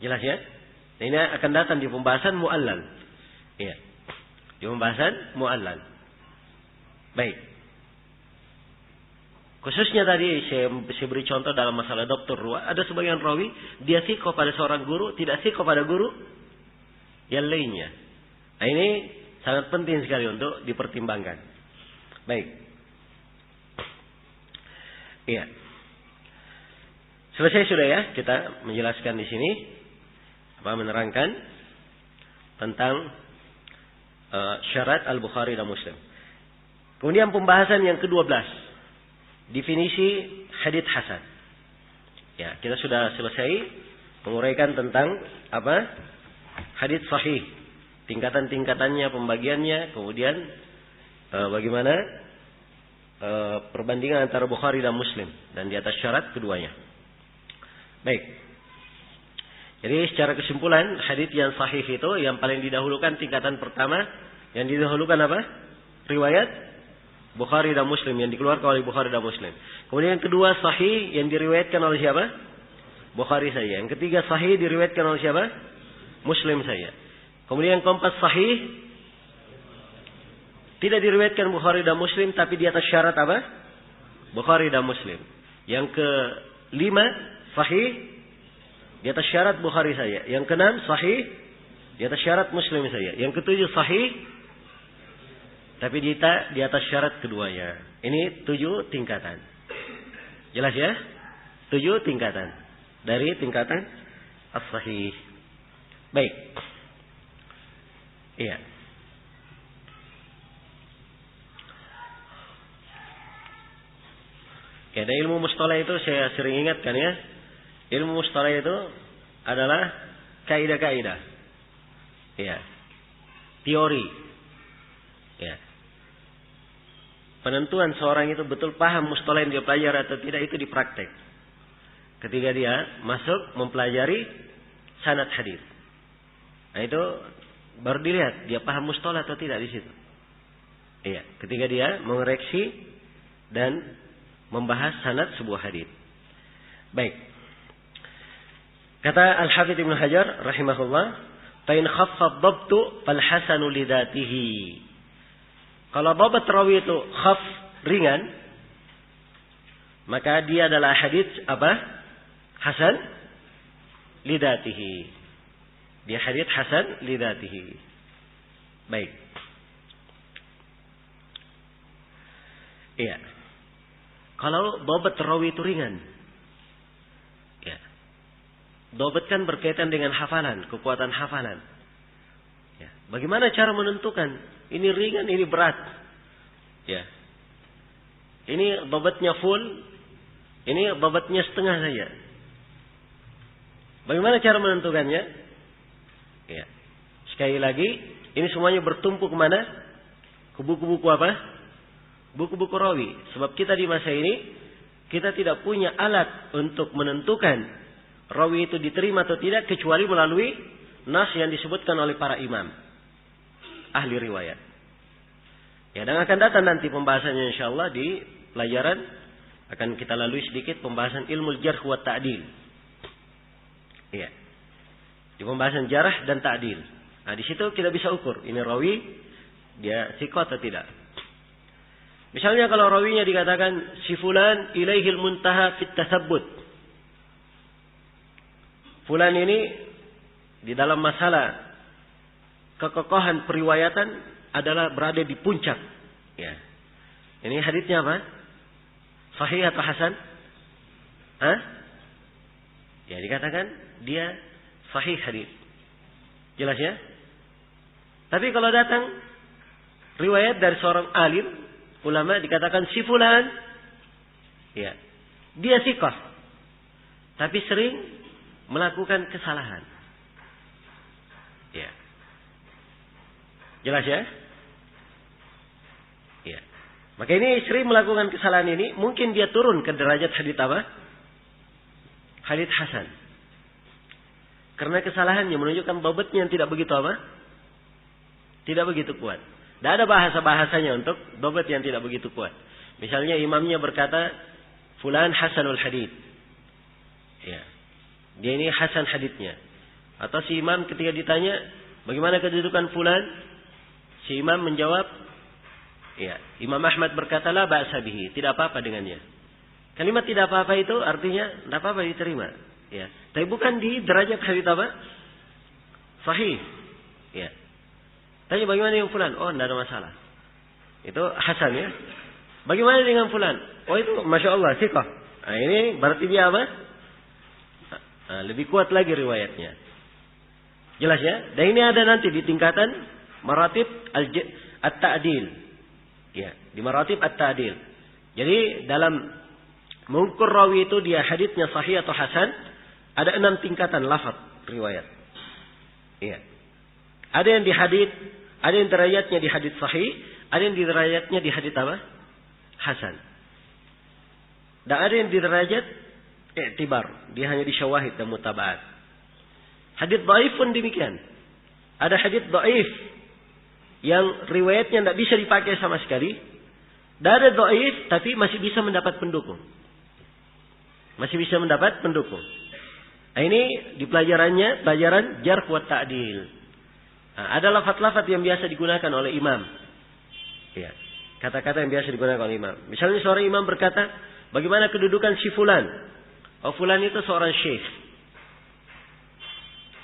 Jelas ya? Nah, ini akan datang di pembahasan mu'allal. Iya. Di pembahasan mu'allal. Baik. Khususnya tadi saya beri contoh dalam masalah dokter ruwa. Ada sebagian rawi, dia thiqah pada seorang guru, tidak thiqah pada guru yang lainnya. Nah, ini sangat penting sekali untuk dipertimbangkan. Baik. Iya. Selesai sudah ya kita menjelaskan di sini, menerangkan tentang syarat Al-Bukhari dan Muslim. Kemudian pembahasan yang ke-12, definisi hadits hasan. Ya, kita sudah selesai menguraikan tentang apa? Hadits sahih, tingkatan-tingkatannya, pembagiannya, kemudian bagaimana perbandingan antara Bukhari dan Muslim dan di atas syarat keduanya. Baik. Jadi secara kesimpulan hadits yang sahih itu yang paling didahulukan tingkatan pertama yang didahulukan apa? Riwayat Bukhari dan Muslim yang dikeluarkan oleh Bukhari dan Muslim. Kemudian yang kedua sahih yang diriwayatkan oleh siapa? Bukhari saja. Yang ketiga sahih diriwayatkan oleh siapa? Muslim saja. Kemudian yang keempat sahih tidak diriwayatkan Bukhari dan Muslim tapi di atas syarat apa? Bukhari dan Muslim. Yang kelima sahih di atas syarat Bukhari saja. Yang keenam sahih di atas syarat Muslim saja. Yang ketujuh sahih tapi di atas syarat keduanya. Ini 7 tingkatan. Jelas ya? 7 tingkatan dari tingkatan as-sahih. Baik. Iya. Ya, dan ilmu mustalah itu saya sering ingatkan ya. Ilmu mustalah itu adalah kaidah-kaidah. Ya. Teori. Ya. Penentuan seorang itu betul paham mustalah yang dia pelajari atau tidak itu dipraktek. Ketika dia masuk mempelajari sanad hadis. Nah itu baru dilihat dia paham mustalah atau tidak di situ. Iya, ketika dia mengoreksi dan membahas sanad sebuah hadis. Baik. Kata Al-Hafidz Ibnu Hajar rahimahullah, "Fa in khaffa ad-dabtu fal hasanu li dzatihi." Kalau dhabt rawi itu khaf ringan, maka dia adalah hadis apa? Hasan li dzatihi. Dia hadis hasan li dzatihi. Baik. Iya. Kalau dhabt rawi itu ringan. Ya. Dhabt kan berkaitan dengan hafalan, kekuatan hafalan. Ya. Bagaimana cara menentukan ini ringan, ini berat? Ya. Ini dhabtnya full, ini dhabtnya setengah saja. Bagaimana cara menentukannya? Ya. Sekali lagi, ini semuanya bertumpu kemana? Ke buku-buku apa? Buku-buku rawi. Sebab kita di masa ini kita tidak punya alat untuk menentukan rawi itu diterima atau tidak kecuali melalui nas yang disebutkan oleh para imam ahli riwayat. Ya, dan akan datang nanti pembahasannya insyaallah di pelajaran akan kita lalui sedikit pembahasan ilmu jarh wa ta'dil. Ya. Di pembahasan jarah dan ta'dil. Nah, di situ kita bisa ukur ini rawi dia thiqah atau tidak. Misalnya kalau rawinya dikatakan si fulan ilaihil muntaha fit tasabbut. Fulan ini di dalam masalah kekokohan periwayatan adalah berada di puncak. Ya. Ini haditsnya apa? Sahih atau hasan? Hah? Ya, dikatakan dia sahih hadits. Jelas ya? Tapi kalau datang riwayat dari seorang alim ulama dikatakan si fulan, ya, dia thiqah, tapi sering melakukan kesalahan. Ya, jelas ya? Ya, maka ini sering melakukan kesalahan ini, mungkin dia turun ke derajat hadits apa? Hadits hasan. Karena kesalahannya menunjukkan dhabtnya yang tidak begitu apa? Tidak begitu kuat. Tidak ada bahasa-bahasanya untuk dhabt yang tidak begitu kuat. Misalnya imamnya berkata, fulan hasanul hadits. Ya. Dia ini hasan haditsnya. Atau si imam ketika ditanya, bagaimana kedudukan fulan? Si imam menjawab, ya, Imam Ahmad berkata, la ba'sa bihi, tidak apa-apa dengannya. Kalimat tidak apa-apa itu artinya tidak apa-apa diterima. Ya. Tapi bukan di derajat hadits apa? Sahih. Ya. Tanya bagaimana dengan fulan? Oh, tidak ada masalah. Itu hasan ya. Bagaimana dengan fulan? Oh, itu masya Allah thiqah. Nah, ini berarti dia apa? Nah, lebih kuat lagi riwayatnya. Jelas ya? Dan ini ada nanti di tingkatan maratib at-ta'dil. Ya, di maratib at-ta'dil. Jadi dalam mengukur rawi itu dia haditsnya sahih atau hasan, ada 6 tingkatan lafaz riwayat. Iya. Ada yang di hadits, ada yang derajatnya di hadits sahih, Ada yang di derajatnya di hadits apa? Hasan. Dan ada yang di derajat i'tibar. Dia hanya di syawahid dan mutaba'at. Hadits dhaif pun demikian. Ada hadits dhaif yang riwayatnya tidak bisa dipakai sama sekali. Dan ada dhaif tapi masih bisa mendapat pendukung. Masih bisa mendapat pendukung. Nah, ini di pelajaran jarh wa ta'dil. Nah, ada lafaz-lafaz yang biasa digunakan oleh imam. Ya, kata-kata yang biasa digunakan oleh imam. Misalnya seorang imam berkata, bagaimana kedudukan si fulan? Oh, fulan itu seorang syekh.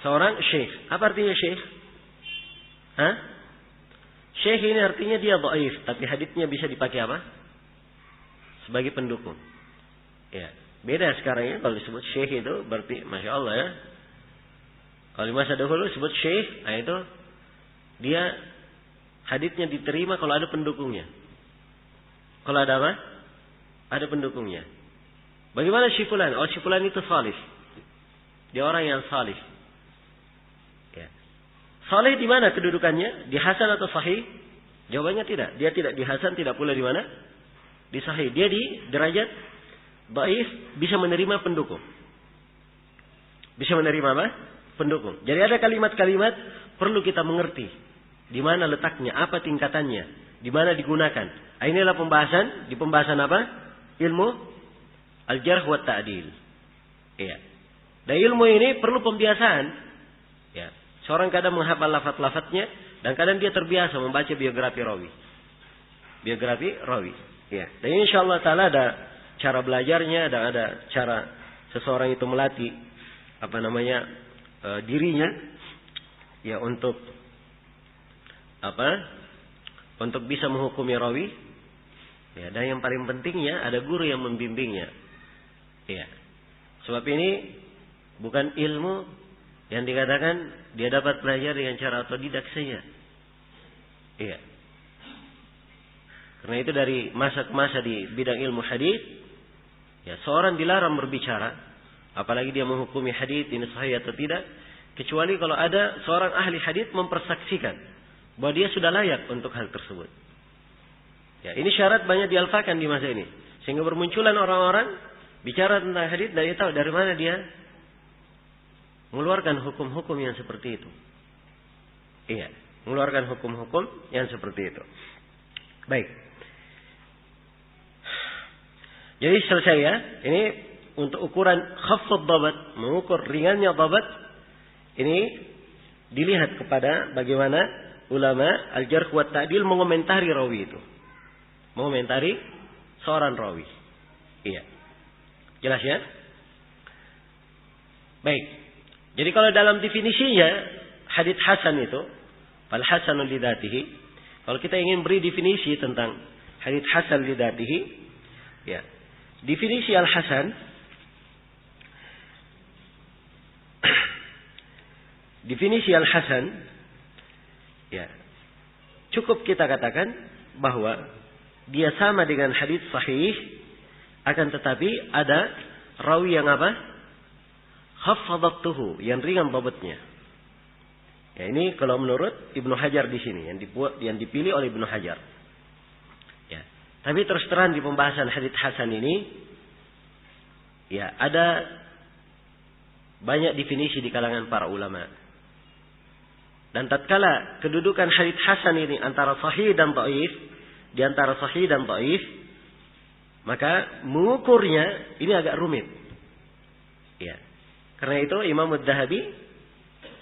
Seorang syekh. Apa artinya syekh? Hah? Syekh ini artinya dia dhaif, tapi haditsnya bisa dipakai apa? Sebagai pendukung. Ya. Beda sekarang ya, kalau disebut syekh itu berarti Masya Allah ya. Kalau di masa dahulu disebut syekh, nah itu dia haditsnya diterima kalau ada pendukungnya. Kalau ada apa? Ada pendukungnya. Bagaimana si fulan? Oh, si fulan itu salih. Dia orang yang salih. Ya. Salih di mana kedudukannya? Di hasan atau sahih? Jawabannya tidak. Dia tidak di hasan, tidak pula di mana? Di sahih. Dia di derajat dhaif, bisa menerima pendukung. Bisa menerima apa? Pendukung. Jadi ada kalimat-kalimat perlu kita mengerti. Di mana letaknya, apa tingkatannya, di mana digunakan. Inilah pembahasan, di pembahasan apa? Ilmu al-jarh wa ta'dil. Iya. Dan ilmu ini perlu pembiasaan. Ya. Seorang kadang menghafal lafaz-lafaznya dan kadang dia terbiasa membaca biografi rawi. Biografi rawi. Ya. Dan insyaallah taala ada cara belajarnya dan ada cara seseorang itu melatih dirinya ya untuk untuk bisa menghukumi rawi ya, dan yang paling pentingnya ada guru yang membimbingnya ya. Sebab ini bukan ilmu yang dikatakan dia dapat belajar dengan cara otodidak saja iya. Karena itu dari masa ke masa di bidang ilmu hadis ya, seorang dilarang berbicara, apalagi dia menghukumi hadits ini sahih atau tidak, kecuali kalau ada seorang ahli hadits mempersaksikan bahwa dia sudah layak untuk hal tersebut. Ya, ini syarat banyak dialfakan di masa ini, sehingga bermunculan orang-orang bicara tentang hadits dan dia tahu dari mana dia mengeluarkan hukum-hukum yang seperti itu. Iya, mengeluarkan hukum-hukum yang seperti itu. Baik. Jadi selesai ya. Ini untuk ukuran khaffad dhabat, mengukur ringannya dhabat. Ini dilihat kepada bagaimana ulama al-jarh wa ta'dil mengomentari rawi itu. Mengomentari seorang rawi. Iya. Jelas ya? Baik. Jadi kalau dalam definisinya hadits hasan itu, fal hasanu li dzatihi. Kalau kita ingin beri definisi tentang hadits hasan li dzatihi, ya. Definisi al-hasan definisi al-hasan ya, cukup kita katakan bahwa dia sama dengan hadits sahih, akan tetapi ada rawi yang apa? Khaffadatuhu, yang ringan dhabatnya. Ya, ini kalau menurut Ibnu Hajar di sini yang dipilih oleh Ibnu Hajar. Ya. Tapi terus terang di pembahasan hadits hasan ini ya ada banyak definisi di kalangan para ulama. Dan tatkala kedudukan hadits hasan ini antara sahih dan dhaif, di antara sahih dan dhaif, maka mengukurnya ini agak rumit. Ya. Karena itu Imam Ad-Dhahabi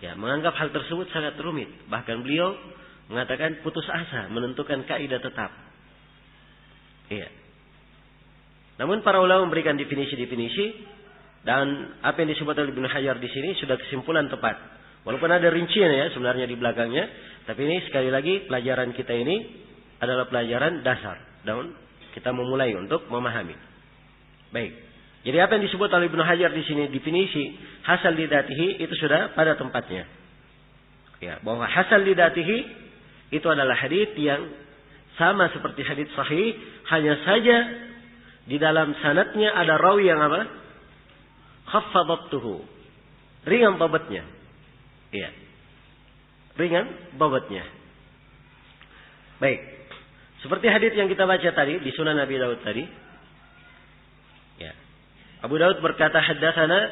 ya menganggap hal tersebut sangat rumit. Bahkan beliau mengatakan putus asa menentukan kaidah tetap. Iya. Namun para ulama memberikan definisi-definisi dan apa yang disebut oleh Ibnu Hajar di sini sudah kesimpulan tepat. Walaupun ada rincian ya sebenarnya di belakangnya, tapi ini sekali lagi pelajaran kita ini adalah pelajaran dasar dan kita memulai untuk memahami. Baik. Jadi apa yang disebut oleh Ibnu Hajar di sini definisi hasan li dzatihi itu sudah pada tempatnya. Ya, bahwa hasan li dzatihi itu adalah hadits yang sama seperti hadits sahih, hanya saja di dalam sanadnya ada rawi yang apa? Khaffadatuhu. Ringan dhabatnya. Iya. Ringan dhabatnya. Baik. Seperti hadis yang kita baca tadi di Sunan Abi Daud tadi. Ya. Abu Daud berkata haddatsana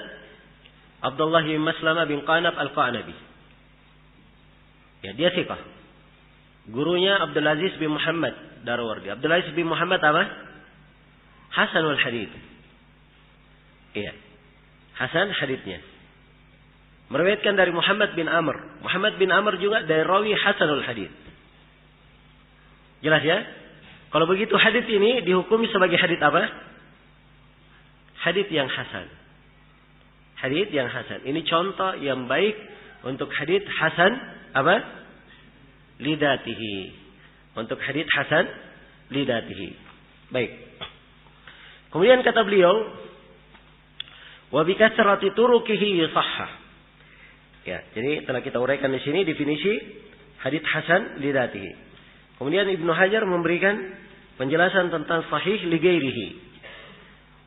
Abdullah bin Maslamah bin Qanab Al-Qanabi. Ya, dia thiqah. Gurunya Abdul Aziz bin Muhammad Darwardi. Abdul Aziz bin Muhammad apa? Hasanul hadits. Iya. Hasan haditsnya. Meriwayatkan dari Muhammad bin Amr. Muhammad bin Amr juga dari rawi hasanul hadits. Jelas ya? Kalau begitu hadits ini dihukumi sebagai hadits apa? Hadits yang hasan. Hadits yang hasan. Ini contoh yang baik untuk hadits hasan apa? Lidatihi. Untuk hadits hasan lidatihi. Baik. Kemudian kata beliau, wa bi kasrati turuqihi yusahhah. Ya, jadi telah kita uraikan di sini definisi hadits hasan lidatihi. Kemudian Ibnu Hajar memberikan penjelasan tentang sahih li ghairihi.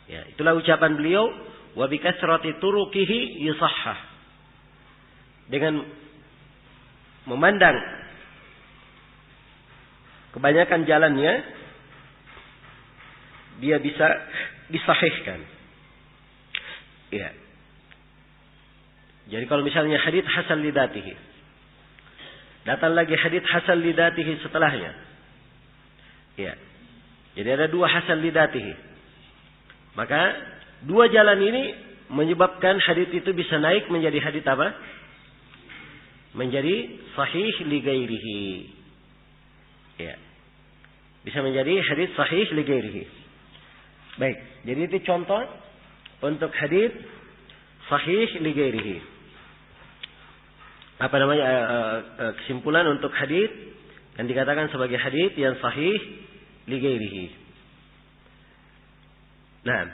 Ya, itulah ucapan beliau, wa bi kasrati turuqihi yusahhah. Dengan memandang kebanyakan jalannya, dia bisa disahihkan. Ya. Jadi kalau misalnya hadits hasan lidatihi, datang lagi hadits hasan lidatihi setelahnya. Ya. Jadi ada dua hasan lidatihi. Maka dua jalan ini menyebabkan hadits itu bisa naik menjadi hadits apa? Menjadi sahih li ghairihi. Ya. Bisa menjadi hadits sahih li ghairihi. Baik, jadi itu contoh untuk hadits sahih li ghairihi. Apa namanya kesimpulan untuk hadits yang dikatakan sebagai hadits yang sahih li ghairihi. Nah,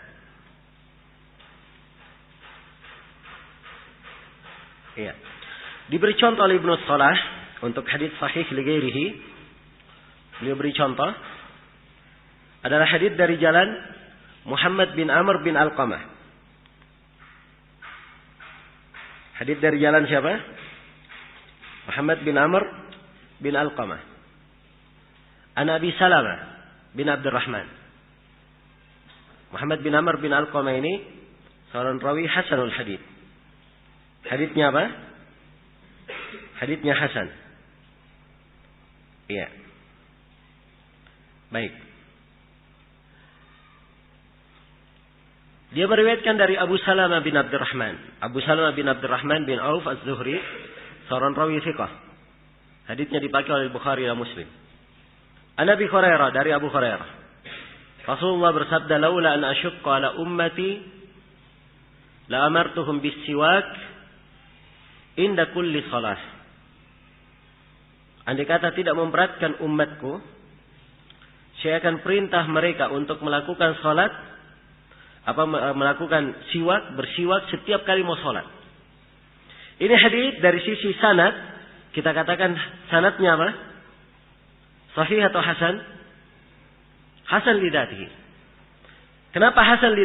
iya. Diberi contoh oleh Ibnu Shalah untuk hadits sahih li ghairihi. Beliau beri contoh adalah hadits dari jalan Muhammad bin Amr bin Alqamah. Hadits dari jalan siapa? Muhammad bin Amr bin Alqamah. An Abi Salamah bin Abdurrahman. Muhammad bin Amr bin Alqamah ini seorang rawi hasanul hadits. Haditsnya apa? Haditsnya hasan. Iya. Baik. Dia meriwayatkan dari Abu Salamah bin Abdurrahman. Abu Salamah bin Abdurrahman bin Auf Az-Zuhri, seorang rawi thiqah. Haditsnya dipakai oleh Bukhari dan Muslim. An Abi Hurairah, dari Abu Hurairah. Rasulullah bersabda, "Laula an asyqa ala ummati la amartuhum bis-siwak inda kulli shalah." Andai kata tidak memberatkan umatku, saya akan perintah mereka untuk melakukan salat, melakukan siwak, bersiwak setiap kali mau salat. Ini hadis dari sisi sanad, kita katakan sanadnya apa? Sahih atau hasan? Hasan lidatihi. Kenapa hasan lidatihi?